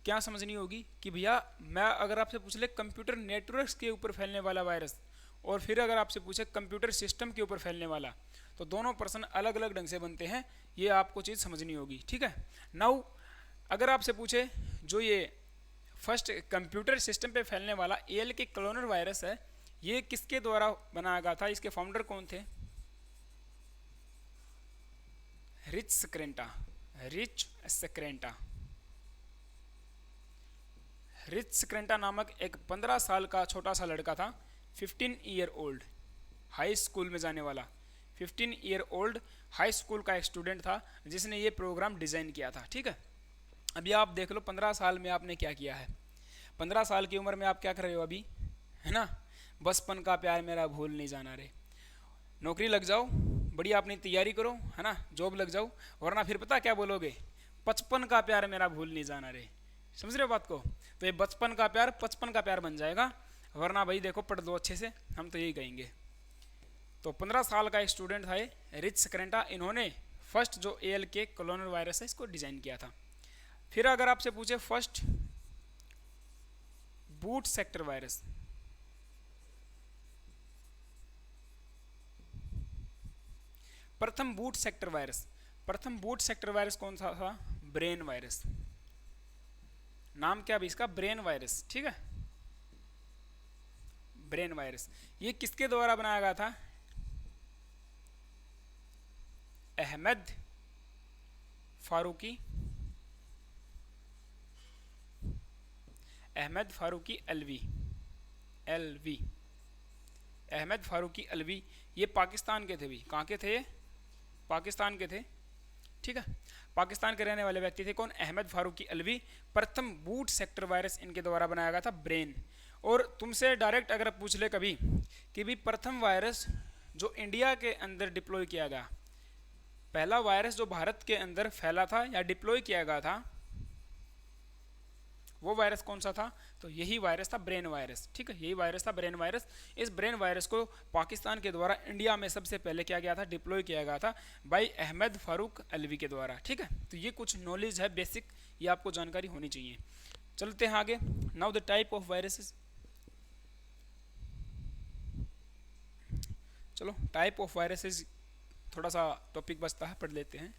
क्या समझनी होगी? कि भैया मैं अगर आपसे पूछ ले कंप्यूटर नेटवर्क्स के ऊपर फैलने वाला वायरस, और फिर अगर आपसे पूछे कंप्यूटर सिस्टम के ऊपर फैलने वाला, तो दोनों पर्सन अलग अलग ढंग से बनते हैं, ये आपको चीज़ समझनी होगी, ठीक है। नाउ अगर आपसे पूछे जो ये फर्स्ट कंप्यूटर सिस्टम पे फैलने वाला ALK क्लोनर वायरस है, ये किसके द्वारा बनाया गया था? इसके फाउंडर कौन थे? रिच स्क्रेंटा। रिच स्क्रेंटा, रिच स्क्रेंटा नामक एक 15 साल का छोटा सा लड़का था, 15 ईयर ओल्ड, हाई स्कूल में जाने वाला, 15 ईयर ओल्ड हाई स्कूल का एक स्टूडेंट था, जिसने ये प्रोग्राम डिज़ाइन किया था, ठीक है। अभी आप देख लो 15 साल में आपने क्या किया है, 15 साल की उम्र में आप क्या कर रहे हो अभी, है ना? बचपन का प्यार मेरा भूल नहीं जाना रे, नौकरी लग जाओ, बढ़िया अपनी तैयारी करो, है ना, जॉब लग जाओ, वरना फिर पता क्या बोलोगे? 55 का प्यार मेरा भूल नहीं जाना रे। समझ रहे हो बात को? तो ये बचपन का प्यार 55 का प्यार बन जाएगा, वरना भाई देखो पढ़ दो अच्छे से, हम तो यही कहेंगे। तो 15 साल का एक स्टूडेंट था ये, रिच स्क्रेंटा, इन्होंने फर्स्ट जो ALK क्लोनर वायरस है इसको डिजाइन किया था। फिर अगर आपसे पूछे फर्स्ट बूट सेक्टर वायरस, प्रथम बूट सेक्टर वायरस, प्रथम बूट सेक्टर वायरस कौन सा था? Brain virus. नाम क्या भी इसका? ब्रेन वायरस, ठीक है, ब्रेन वायरस। ये किसके द्वारा बनाया गया था? अहमद फारूकी, अहमद फारूकी अलवी, LV, अहमद फारूकी अलवी। ये पाकिस्तान के थे भी, कहाँ के थे ये? पाकिस्तान के थे, ठीक है, पाकिस्तान के रहने वाले व्यक्ति थे। कौन? अहमद फारूकी अलवी। प्रथम बूट सेक्टर वायरस इनके द्वारा बनाया गया था, ब्रेन। और तुमसे डायरेक्ट अगर पूछ ले कभी कि भी प्रथम वायरस जो इंडिया के अंदर डिप्लॉय किया गया, पहला वायरस जो भारत के अंदर फैला था या डिप्लॉय किया गया था, वो वायरस कौन सा था? तो यही वायरस था, ब्रेन वायरस, ठीक है, यही वायरस था, ब्रेन वायरस। इस ब्रेन वायरस को पाकिस्तान के द्वारा इंडिया में सबसे पहले क्या गया था? डिप्लॉय किया गया था भाई अहमद फारूक अलवी के द्वारा, ठीक है। तो ये कुछ नॉलेज है बेसिक, ये आपको जानकारी होनी चाहिए। चलते हैं आगे। Now the type of viruses. चलो टाइप ऑफ वायरसेस थोड़ा सा टॉपिक बचता है, पढ़ लेते हैं।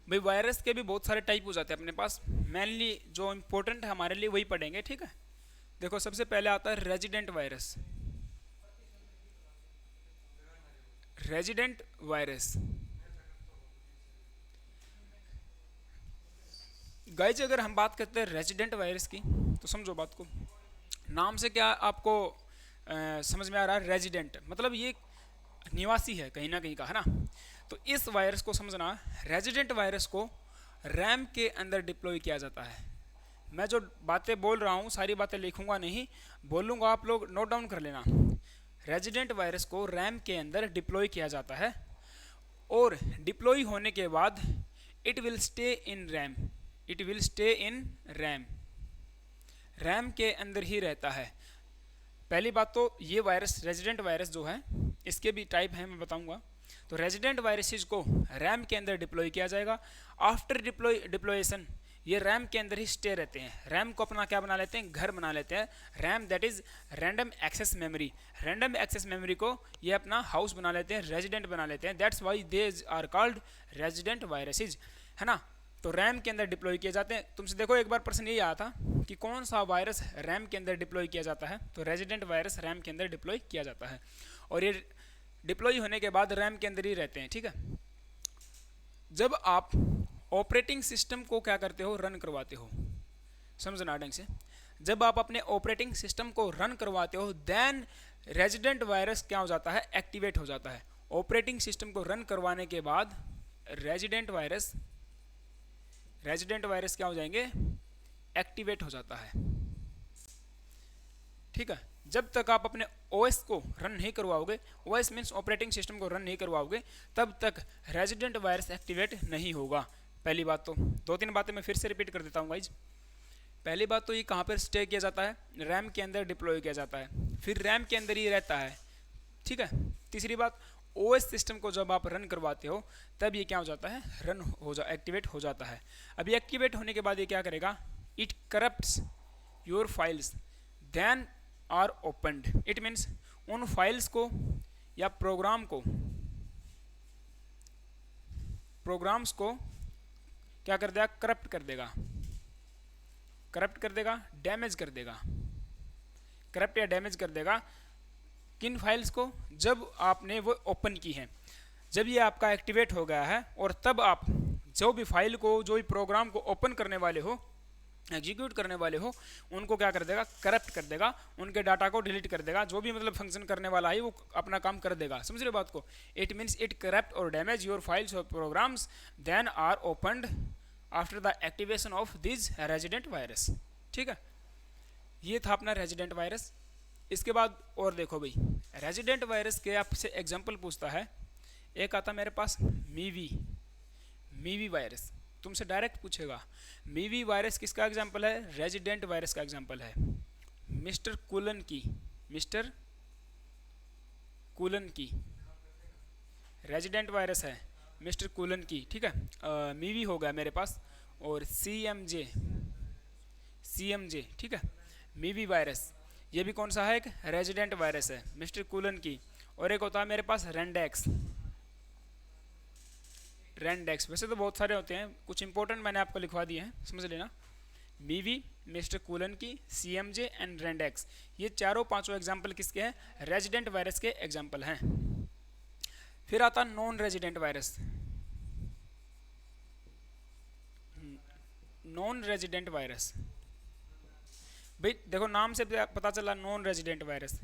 भाई वायरस के भी बहुत सारे टाइप हो जाते हैं अपने पास, मेनली जो इम्पोर्टेंट है हमारे लिए वही पढ़ेंगे, ठीक है। देखो सबसे पहले आता है resident virus. Resident virus guys, अगर हम बात करते हैं रेजिडेंट वायरस की तो समझो बात को, नाम से क्या आपको समझ में आ रहा है? रेजिडेंट मतलब ये निवासी है कहीं ना कहीं का, है ना। तो इस वायरस को समझना, रेजिडेंट वायरस को रैम के अंदर डिप्लॉय किया जाता है। मैं जो बातें बोल रहा हूँ सारी बातें लिखूंगा नहीं, बोलूँगा, आप लोग नोट डाउन कर लेना। रेजिडेंट वायरस को रैम के अंदर डिप्लॉय किया जाता है और डिप्लॉय होने के बाद it will stay in RAM, it will stay in RAM, RAM के अंदर ही रहता है। पहली बात तो ये वायरस रेजिडेंट वायरस जो है इसके भी टाइप हैं, मैं बताऊंगा। तो रेजिडेंट वायरसेस को रैम के अंदर डिप्लॉय किया जाएगा। आफ्टर डिप्लॉयेशन ये रैम के अंदर ही स्टे रहते हैं। रैम को अपना क्या बना लेते हैं? घर बना लेते हैं। RAM that is random access memory, random access memory को ये अपना हाउस बना लेते हैं, रेजिडेंट बना लेते हैं। That's why they are called resident viruses, है ना। तो रैम के अंदर डिप्लॉय किए जाते हैं। तुमसे देखो एक बार प्रश्न यही आया था कि कौन सा वायरस रैम के अंदर डिप्लॉय किया जाता है, तो रेजिडेंट वायरस रैम के अंदर डिप्लॉय किया जाता है और ये डिप्लॉय होने के बाद रैम के अंदर ही रहते हैं, ठीक है। जब आप ऑपरेटिंग सिस्टम को क्या करते हो? रन करवाते हो, समझना ढंग से। जब आप अपने ऑपरेटिंग सिस्टम को रन करवाते हो देन रेजिडेंट वायरस क्या हो जाता है? एक्टिवेट हो जाता है। ऑपरेटिंग सिस्टम को रन करवाने के बाद रेजिडेंट वायरस क्या हो जाएंगे? एक्टिवेट हो जाता है, ठीक है। जब तक आप अपने ओएस को रन नहीं करवाओगे, ओएस मीन्स ऑपरेटिंग सिस्टम को रन नहीं करवाओगे, तब तक रेजिडेंट वायरस एक्टिवेट नहीं होगा। पहली बात तो, दो तीन बातें मैं फिर से रिपीट कर देता हूँ गाइज। पहली बात तो ये कहाँ पर स्टे किया जाता है? रैम के अंदर डिप्लॉय किया जाता है, फिर रैम के अंदर ही रहता है, ठीक है। तीसरी बात, ओएस सिस्टम को जब आप रन करवाते हो तब ये क्या हो जाता है? एक्टिवेट हो जाता है। अभी एक्टिवेट होने के बाद ये क्या करेगा? It corrupts your files then are opened. It means उन फाइल्स को या प्रोग्राम्स को क्या कर देगा? करप्ट कर देगा, डैमेज कर देगा, करप्ट या डैमेज कर देगा। किन फाइल्स को? जब आपने वो ओपन की है, जब ये आपका एक्टिवेट हो गया है और तब आप जो भी फाइल को, जो भी प्रोग्राम को ओपन करने वाले हो, एग्जीक्यूट करने वाले हो, उनको क्या कर देगा? करप्ट कर देगा, उनके डाटा को डिलीट कर देगा। जो भी मतलब फंक्शन करने वाला है वो अपना काम कर देगा, समझ रहे बात को। इट मीन्स इट करप्ट और डैमेज योर फाइल्स और programs then are opened after the activation of this resident virus, ठीक है। ये था अपना रेजिडेंट वायरस। इसके बाद और देखो भाई, रेजिडेंट वायरस के आपसे एग्जाम्पल पूछता है। एक आता मेरे पास मीवी वायरस, तुमसे डायरेक्ट पूछेगा मीवी वायरस किसका एग्जाम्पल है? रेजिडेंट वायरस का एग्जाम्पल है। मिस्टर कूलन की रेजिडेंट वायरस है, मिस्टर कूलन की, ठीक है। मीवी हो गया मेरे पास, और सीएमजे, ठीक है। मीवी वायरस ये भी कौन सा है? एक रेजिडेंट वायरस है, मिस्टर कूलन की। और एक होता है मेरे पास रेंडेक्स। वैसे तो बहुत सारे होते हैं, कुछ इंपॉर्टेंट मैंने आपको लिखवा दिए हैं, समझ लेना। मीवी, मिस्टर कूलन की, सीएमजे एंड रेंडेक्स, ये चारों पांचों एग्जाम्पल किसके हैं? रेजिडेंट वायरस के एग्जाम्पल हैं। फिर आता non resident virus. Non resident virus भाई देखो नाम से पता चला नॉन रेजिडेंट वायरस।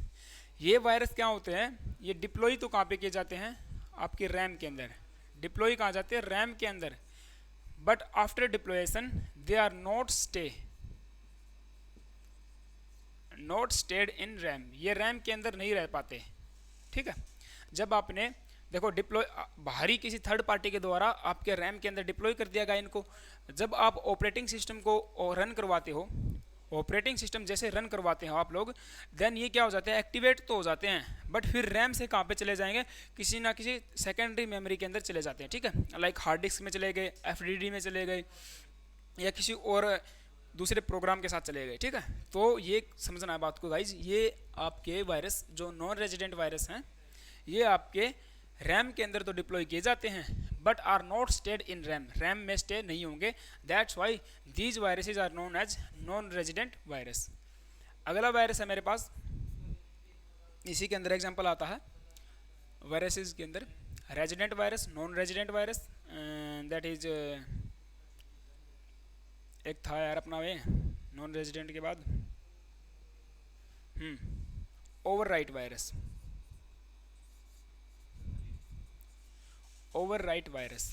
ये वायरस क्या होते हैं? ये डिप्लॉय तो कहाँ पे किए जाते हैं? आपके रैम के अंदर। डिप्लॉय कहाँ जाते हैं? रैम के अंदर। But after deployation they are not stayed in RAM, ये रैम के अंदर नहीं रह पाते, ठीक है। जब आपने देखो डिप्लॉय बाहरी किसी थर्ड पार्टी के द्वारा आपके रैम के अंदर डिप्लॉय कर दिया गया इनको। जब आप ऑपरेटिंग सिस्टम को रन करवाते हो, ऑपरेटिंग सिस्टम जैसे रन करवाते हो आप लोग, देन ये क्या हो जाते हैं, एक्टिवेट तो हो जाते हैं, बट फिर रैम से कहाँ पे चले जाएंगे, किसी ना किसी सेकेंडरी मेमोरी के अंदर चले जाते हैं, ठीक है, लाइक हार्ड डिस्क में चले गए, एफडीडी में चले गए, या किसी और दूसरे प्रोग्राम के साथ चले गए, ठीक है। तो ये समझना है बात को गाइज, ये आपके वायरस जो नॉन रेजिडेंट वायरस हैं, ये आपके रैम के अंदर तो डिप्लॉय किए जाते हैं, but are not stayed in RAM, RAM में स्टे नहीं होंगे। That's why these viruses are known as non resident virus. अगला वायरस है मेरे पास, इसी के अंदर एग्जांपल आता है वायरसेस के अंदर, resident virus, non resident virus, that is एक था यार अपना वे नॉन रेजिडेंट के बाद, ओवरराइट वायरस, ओवरराइट वायरस।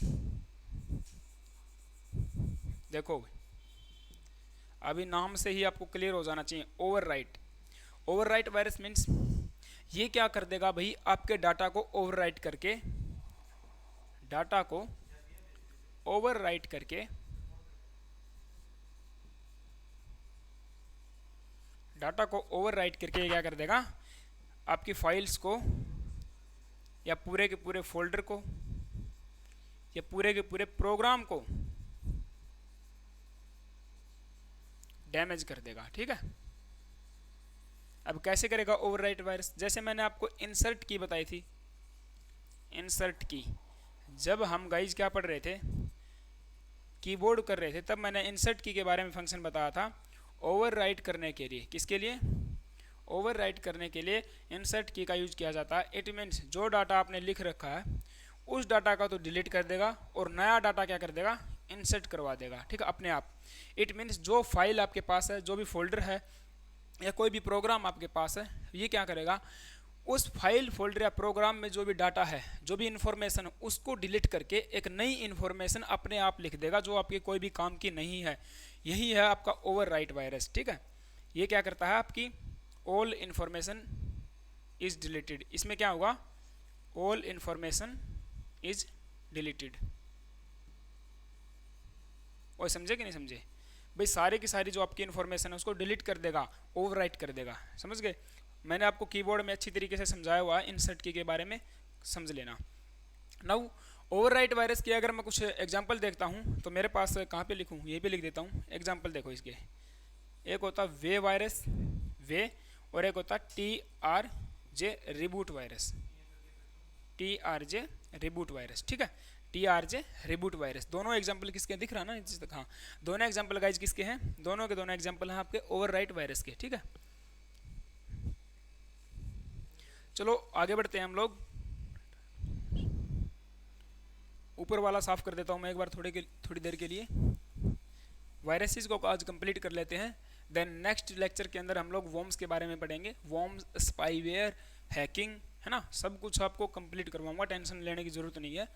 देखो अभी नाम से ही आपको क्लियर हो जाना चाहिए, ओवरराइट। ओवरराइट वायरस मीन्स ये क्या कर देगा भाई, आपके डाटा को ओवरराइट करके, डाटा को ओवरराइट करके, डाटा को ओवरराइट करके क्या कर देगा, आपकी फाइल्स को या पूरे के पूरे फोल्डर को या पूरे के पूरे प्रोग्राम को डैमेज कर देगा, ठीक है। अब कैसे करेगा ओवरराइट वायरस, जैसे मैंने आपको इंसर्ट की बताई थी, इंसर्ट की, जब हम गाइज क्या पढ़ रहे थे, कीबोर्ड कर रहे थे, तब मैंने इंसर्ट की के बारे में फंक्शन बताया था, ओवरराइट करने के लिए। किसके लिए, ओवरराइट करने के लिए इंसर्ट की का यूज किया जाता है। इट मीन्स जो डाटा आपने लिख रखा है उस डाटा का तो डिलीट कर देगा और नया डाटा क्या कर देगा, इंसर्ट करवा देगा, ठीक है, अपने आप। इट मीन्स जो फाइल आपके पास है, जो भी फोल्डर है या कोई भी प्रोग्राम आपके पास है, ये क्या करेगा, उस फाइल फोल्डर या प्रोग्राम में जो भी डाटा है, जो भी इन्फॉर्मेशन है, उसको डिलीट करके एक नई इन्फॉर्मेशन अपने आप लिख देगा जो आपके कोई भी काम की नहीं है। यही है आपका ओवरराइट वायरस, ठीक है। ये क्या करता है, आपकी ऑल इन्फॉर्मेशन इज डिलीटेड, इसमें क्या होगा, ऑल इन्फॉर्मेशन इज डिलीटेड। और समझे कि नहीं समझे भाई, सारे की सारी जो आपकी इन्फॉर्मेशन है उसको डिलीट कर देगा, ओवरराइट कर देगा, समझ गए। मैंने आपको कीबोर्ड में अच्छी तरीके से समझाया हुआ है, इंसर्ट की के बारे में समझ लेना। नाउ ओवरराइट वायरस की अगर मैं कुछ एग्जांपल देखता हूँ तो मेरे पास कहाँ पे लिखूँ, ये भी लिख देता हूँ एग्जांपल। देखो इसके, एक होता वे वायरस, वे, और एक होता TRJ reboot virus, TRJ reboot virus, ठीक है, TRJ रिबूट वायरस। दोनों एग्जांपल किसके दिख रहा ना, जिस तक, हाँ, दोनों एग्जांपल गाइज किसके हैं, दोनों के दोनों एग्जांपल हैं आपके ओवरराइट वायरस के, ठीक है। चलो आगे बढ़ते हैं हम लोग। ऊपर वाला साफ कर देता हूँ मैं एक बार थोड़ी देर के लिए। वायरसेस को आज कंप्लीट कर लेते हैं, देन नेक्स्ट लेक्चर के अंदर हम लोग वॉर्म्स के बारे में पढ़ेंगे। वॉर्म्स, स्पाईवेयर, हैकिंग, है ना, सब कुछ आपको कंप्लीट करवाऊंगा, टेंशन लेने की जरूरत नहीं है।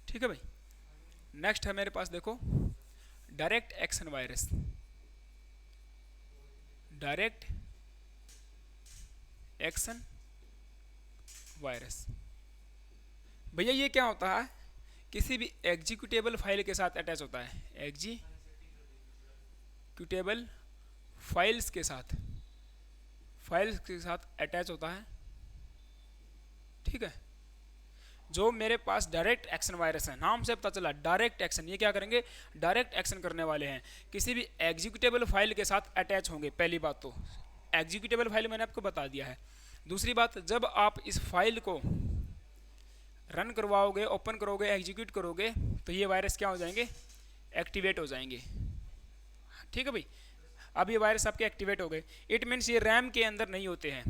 ठीक है भाई। नेक्स्ट है मेरे पास, देखो direct action virus, direct action virus. भैया ये क्या होता है, किसी भी एग्जीक्यूटेबल फाइल के साथ अटैच होता है, एग्जीक्यूटेबल फाइल्स के साथ, फाइल्स के साथ अटैच होता है, ठीक है। जो मेरे पास डायरेक्ट एक्शन वायरस है, नाम से पता चला डायरेक्ट एक्शन, ये क्या करेंगे, डायरेक्ट एक्शन करने वाले हैं, किसी भी एग्जीक्यूटेबल फाइल के साथ अटैच होंगे। पहली बात तो एग्जीक्यूटेबल फाइल मैंने आपको बता दिया है। दूसरी बात, जब आप इस फाइल को रन करवाओगे, ओपन करोगे, एग्जीक्यूट करोगे, तो ये वायरस क्या हो जाएंगे, एक्टिवेट हो जाएंगे, ठीक है भाई। अब ये वायरस आपके एक्टिवेट हो गए, इट मीन्स ये रैम के अंदर नहीं होते हैं,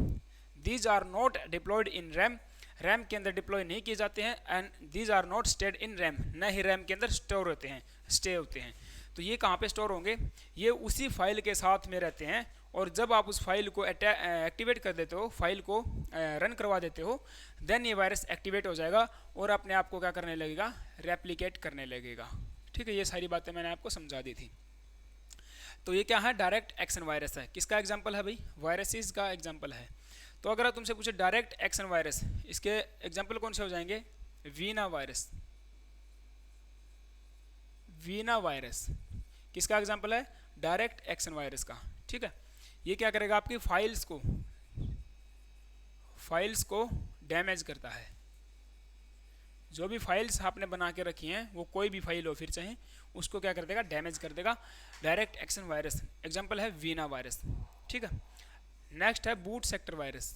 these are not deployed in RAM, RAM के अंदर डिप्लॉय नहीं किए जाते हैं, and these are not stayed in RAM, न ही रैम के अंदर स्टोर होते हैं, स्टे होते हैं। तो ये कहाँ पे स्टोर होंगे, ये उसी फाइल के साथ में रहते हैं, और जब आप उस फाइल को एक्टिवेट कर देते हो, फाइल को रन करवा देते हो, देन ये वायरस एक्टिवेट हो जाएगा और अपने आप को क्या करने लगेगा, रेप्लिकेट करने लगेगा, ठीक है। ये सारी बातें मैंने आपको समझा दी थी। तो ये क्या है, डायरेक्ट एक्शन वायरस है। किसका एग्जाम्पल है भाई, वायरसेस का एग्जाम्पल है। तो अगर तुमसे पूछे डायरेक्ट एक्शन वायरस, इसके एग्जाम्पल कौन से हो जाएंगे, वीना वायरस। वीना वायरस किसका एग्जाम्पल है, डायरेक्ट एक्शन वायरस का। ठीक है, ये क्या करेगा, आपकी फाइल्स को डैमेज करता है। जो भी फाइल्स आपने बना के रखी हैं, वो कोई भी फाइल हो फिर चाहे, उसको क्या कर देगा, डैमेज कर देगा। डायरेक्ट एक्शन वायरस एग्जाम्पल है वीना वायरस। ठीक है, नेक्स्ट है boot sector virus.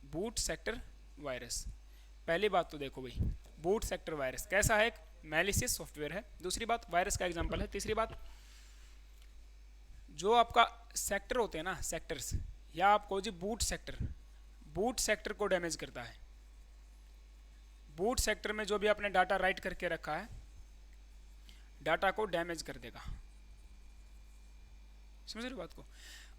Boot sector virus, पहली बात तो देखो भाई, बूट सेक्टर वायरस कैसा है, एक मैलिशियस सॉफ्टवेयर है। दूसरी बात वायरस का एग्जांपल है। तीसरी बात, जो आपका सेक्टर होते हैं ना, सेक्टर्स, या आपको जी बूट सेक्टर को डैमेज करता है। बूट सेक्टर में जो भी आपने डाटा राइट करके रखा है, डाटा को डैमेज कर देगा। समझ रहे हो बात को,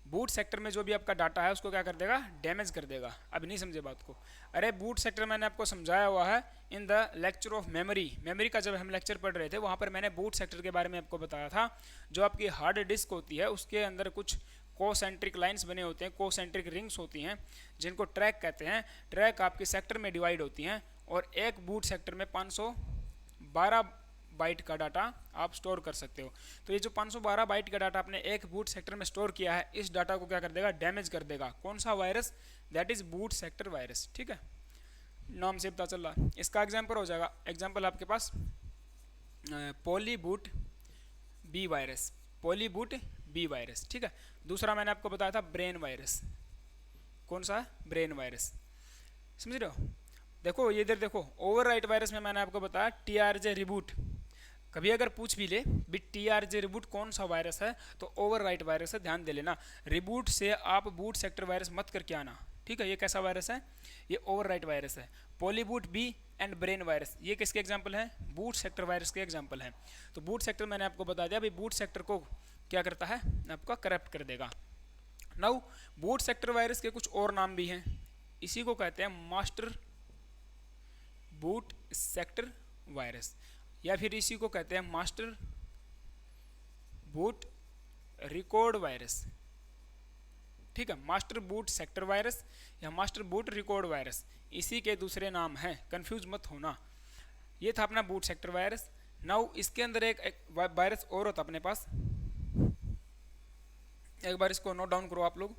बूट सेक्टर में जो भी आपका डाटा है उसको क्या कर देगा, डैमेज कर देगा। अब नहीं समझे बात को, अरे बूट सेक्टर मैंने आपको समझाया हुआ है in the lecture of memory का जब हम लेक्चर पढ़ रहे थे, वहाँ पर मैंने बूट सेक्टर के बारे में आपको बताया था। जो आपकी हार्ड डिस्क होती है उसके अंदर कुछ कोसेंट्रिक लाइंस बने होते हैं, कोसेंट्रिक रिंग्स होती हैं, जिनको ट्रैक कहते हैं। ट्रैक आपके सेक्टर में डिवाइड होती हैं, और एक बूट सेक्टर में 512 बाइट का डाटा आप स्टोर कर सकते हो। तो ये जो 512 बाइट का डाटा आपने एक बूट सेक्टर में स्टोर किया है, इस डाटा को क्या कर देगा, डैमेज कर देगा। कौन सा virus, that is boot sector virus. ठीक है, नाम से पता चल रहा है। इसका एग्जाम्पल हो जाएगा, एग्जाम्पल आपके पास पॉलीबूट बी वायरस, पॉलीबूट बी वायरस। ठीक है, दूसरा मैंने आपको बताया था ब्रेन वायरस। कौन सा, ब्रेन वायरस। समझ रहे हो, देखो ये इधर देखो, ओवरराइट वायरस में मैंने आपको बताया TRJ रिबूट। कभी अगर पूछ भी ले भी TRJ रिबूट कौन सा वायरस है, तो ओवरराइट वायरस है, ध्यान दे लेना। रिबूट से आप बूट सेक्टर वायरस मत करके आना। ठीक है, ये कैसा वायरस है, ये ओवरराइट वायरस है। पॉलीबूट बी एंड ब्रेन वायरस, ये किसके एग्जाम्पल हैं, बूट सेक्टर वायरस के एग्जाम्पल हैं। तो बूट सेक्टर मैंने आपको बता दिया भाई, बूट सेक्टर को क्या करता है, आपका करप्ट कर देगा। नाउ बूट सेक्टर वायरस के कुछ और नाम भी हैं, इसी को कहते हैं मास्टर बूट सेक्टर वायरस, या फिर इसी को कहते हैं मास्टर बूट रिकॉर्ड वायरस। ठीक है, मास्टर बूट सेक्टर वायरस या मास्टर बूट रिकॉर्ड वायरस, इसी के दूसरे नाम हैं, कंफ्यूज मत होना। ये था अपना बूट सेक्टर वायरस। नाउ इसके अंदर एक वायरस और होता अपने पास, एक बार इसको नोट डाउन करो आप लोग।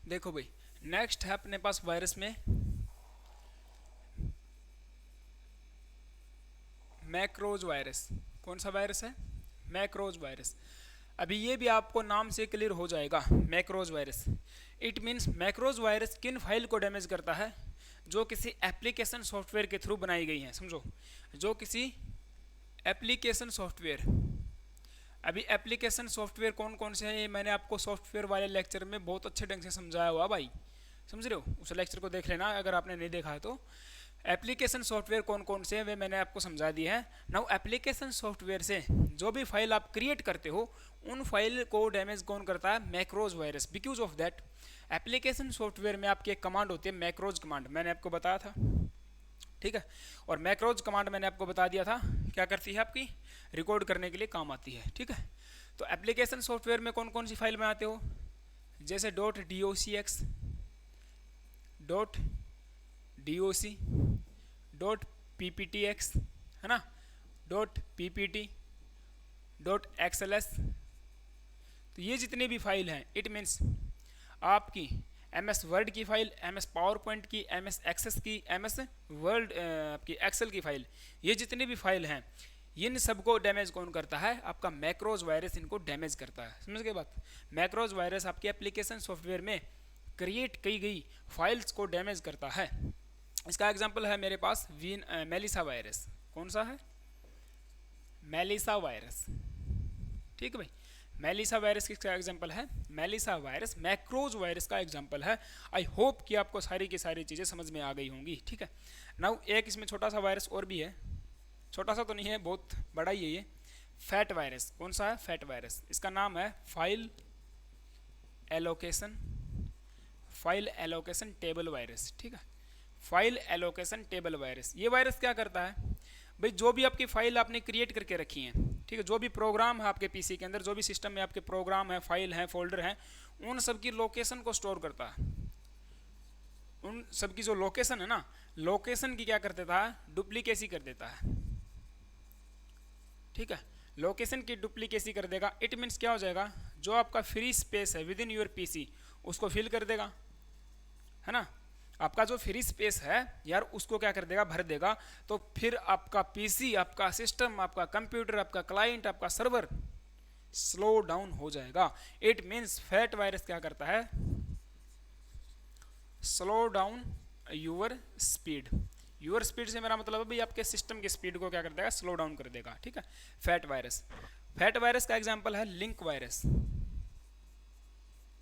देखो भाई, नेक्स्ट है अपने पास वायरस में मैक्रोज वायरस। कौन सा वायरस है, मैक्रोज वायरस। अभी ये भी आपको नाम से क्लियर हो जाएगा, macros virus. It means macros virus किन फाइल को डैमेज करता है, जो किसी एप्लीकेशन सॉफ्टवेयर के थ्रू बनाई गई हैं। समझो, जो किसी एप्लीकेशन सॉफ्टवेयर, अभी एप्लीकेशन सॉफ्टवेयर कौन कौन से हैं, ये मैंने आपको सॉफ्टवेयर वाले लेक्चर में बहुत अच्छे ढंग से समझाया हुआ भाई। समझ रहे हो, उस लेक्चर को देख लेना अगर आपने नहीं देखा है तो। एप्लीकेशन सॉफ्टवेयर कौन कौन से हैं वे मैंने आपको समझा दिए हैं। नाउ एप्लीकेशन सॉफ्टवेयर से जो भी फाइल आप क्रिएट करते हो, उन फाइल को डैमेज कौन करता है, macros virus. Because of that application software में आपकी एक कमांड होती है मैक्रोज कमांड, मैंने आपको बताया था। ठीक है, और मैक्रोज कमांड मैंने आपको बता दिया था क्या करती है, आपकी रिकॉर्ड करने के लिए काम आती है। ठीक है, तो एप्लीकेशन सॉफ्टवेयर में कौन कौन सी फाइल बनाते हो, जैसे .docx, .doc, .pptx, है ना, .ppt, .xls। तो ये जितने भी फाइल हैं, इट मीन्स आपकी MS वर्ड की फाइल, MS पावर पॉइंट की, MS एक्सेस की, MS वर्ड आपकी एक्सेल की फाइल, ये जितनी भी फाइल हैं, इन सबको डैमेज कौन करता है, आपका मैक्रोज वायरस इनको डैमेज करता है। समझ गए बात, मैक्रोज वायरस आपके एप्लीकेशन सॉफ्टवेयर में क्रिएट की गई फाइल्स को डैमेज करता है। इसका एग्जांपल है मेरे पास मेलिसा वायरस। कौन सा है? Melissa virus. ठीक है भाई, मेलिसा वायरस किसका एग्जांपल है? मेलिसा वायरस मैक्रोज वायरस का एग्जांपल है। आई होप कि आपको सारी की सारी चीज़ें समझ में आ गई होंगी। ठीक है, नाउ एक इसमें छोटा सा वायरस और भी है, छोटा सा तो नहीं है, बहुत बड़ा ही है ये, फैट वायरस। कौन सा है? Fat virus. इसका नाम है फाइल एलोकेशन टेबल वायरस। ठीक है, फाइल एलोकेशन टेबल वायरस। ये वायरस क्या करता है भाई, जो भी आपकी फाइल आपने क्रिएट करके रखी है, ठीक है, जो भी प्रोग्राम है आपके पीसी के अंदर, जो भी सिस्टम में आपके प्रोग्राम है, फाइल है, फोल्डर है, उन सब की लोकेशन को स्टोर करता है। उन सब की जो लोकेशन है ना, लोकेशन की क्या कर देता है? डुप्लीकेसी कर देता है। ठीक है, लोकेशन की डुप्लीकेसी कर देगा। इट मीन्स क्या हो जाएगा, जो आपका फ्री स्पेस है विद इन योर पीसी उसको फिल कर देगा, है ना। आपका जो फ्री स्पेस है यार उसको क्या कर देगा? भर देगा। तो फिर आपका पीसी, आपका सिस्टम, आपका कंप्यूटर, आपका क्लाइंट, आपका सर्वर स्लो डाउन हो जाएगा। इट मीन्स फैट वायरस क्या करता है? Slow down your speed. Your speed से मेरा मतलब है भाई आपके सिस्टम की स्पीड को क्या कर देगा? स्लो डाउन कर देगा। ठीक है, फैट वायरस। फैट वायरस का एग्जांपल है लिंक वायरस।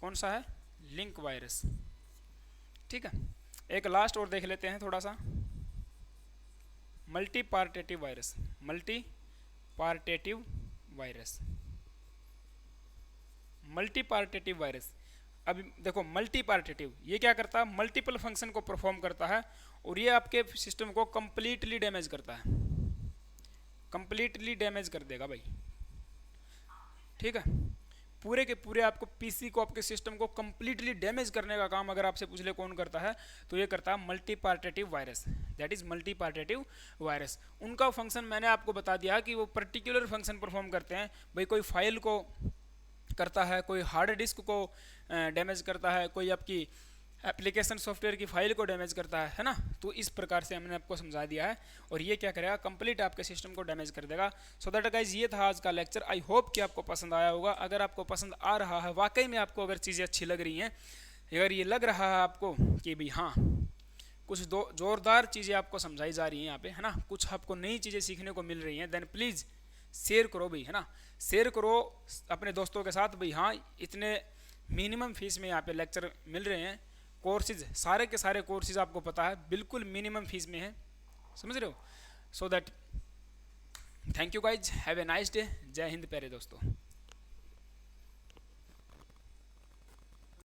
कौन सा है? Link virus. ठीक है, एक लास्ट और देख लेते हैं थोड़ा सा, multipartite virus. Multipartite virus, multipartite virus. अब देखो मल्टी पार्टेटिव ये क्या करता है? मल्टीपल फंक्शन को परफॉर्म करता है और ये आपके सिस्टम को कंप्लीटली डैमेज करता है, कंप्लीटली डैमेज कर देगा भाई। ठीक है, पूरे के पूरे आपको पीसी को, आपके सिस्टम को कंप्लीटली डैमेज करने का काम अगर आपसे पूछ ले कौन करता है, तो ये करता है multipartite virus. That is multipartite virus. उनका फंक्शन मैंने आपको बता दिया कि वो पर्टिकुलर फंक्शन परफॉर्म करते हैं भाई। कोई फाइल को करता है, कोई हार्ड डिस्क को डैमेज करता है, कोई आपकी एप्लीकेशन सॉफ्टवेयर की फाइल को डैमेज करता है ना। तो इस प्रकार से हमने आपको समझा दिया है और ये क्या करेगा? कंप्लीट आपके सिस्टम को डैमेज कर देगा। सो दैट गाइज ये था आज का लेक्चर। आई होप कि आपको पसंद आया होगा। अगर आपको पसंद आ रहा है, वाकई में आपको अगर चीज़ें अच्छी लग रही हैं, अगर ये लग रहा है आपको कि भाई हाँ कुछ दो जोरदार चीज़ें आपको समझाई जा रही हैं यहाँ पे, है ना, कुछ आपको नई चीज़ें सीखने को मिल रही हैं, देन प्लीज़ शेयर करो भाई, है ना। शेयर करो अपने दोस्तों के साथ भाई। हाँ, इतने मिनिमम फीस में यहाँ पे लेक्चर मिल रहे हैं। कोर्सेज सारे के सारे कोर्सेज आपको पता है बिल्कुल मिनिमम फीस में है, समझ रहे हो। So that thank you guys, have a nice day. जय हिंद प्यारे दोस्तों।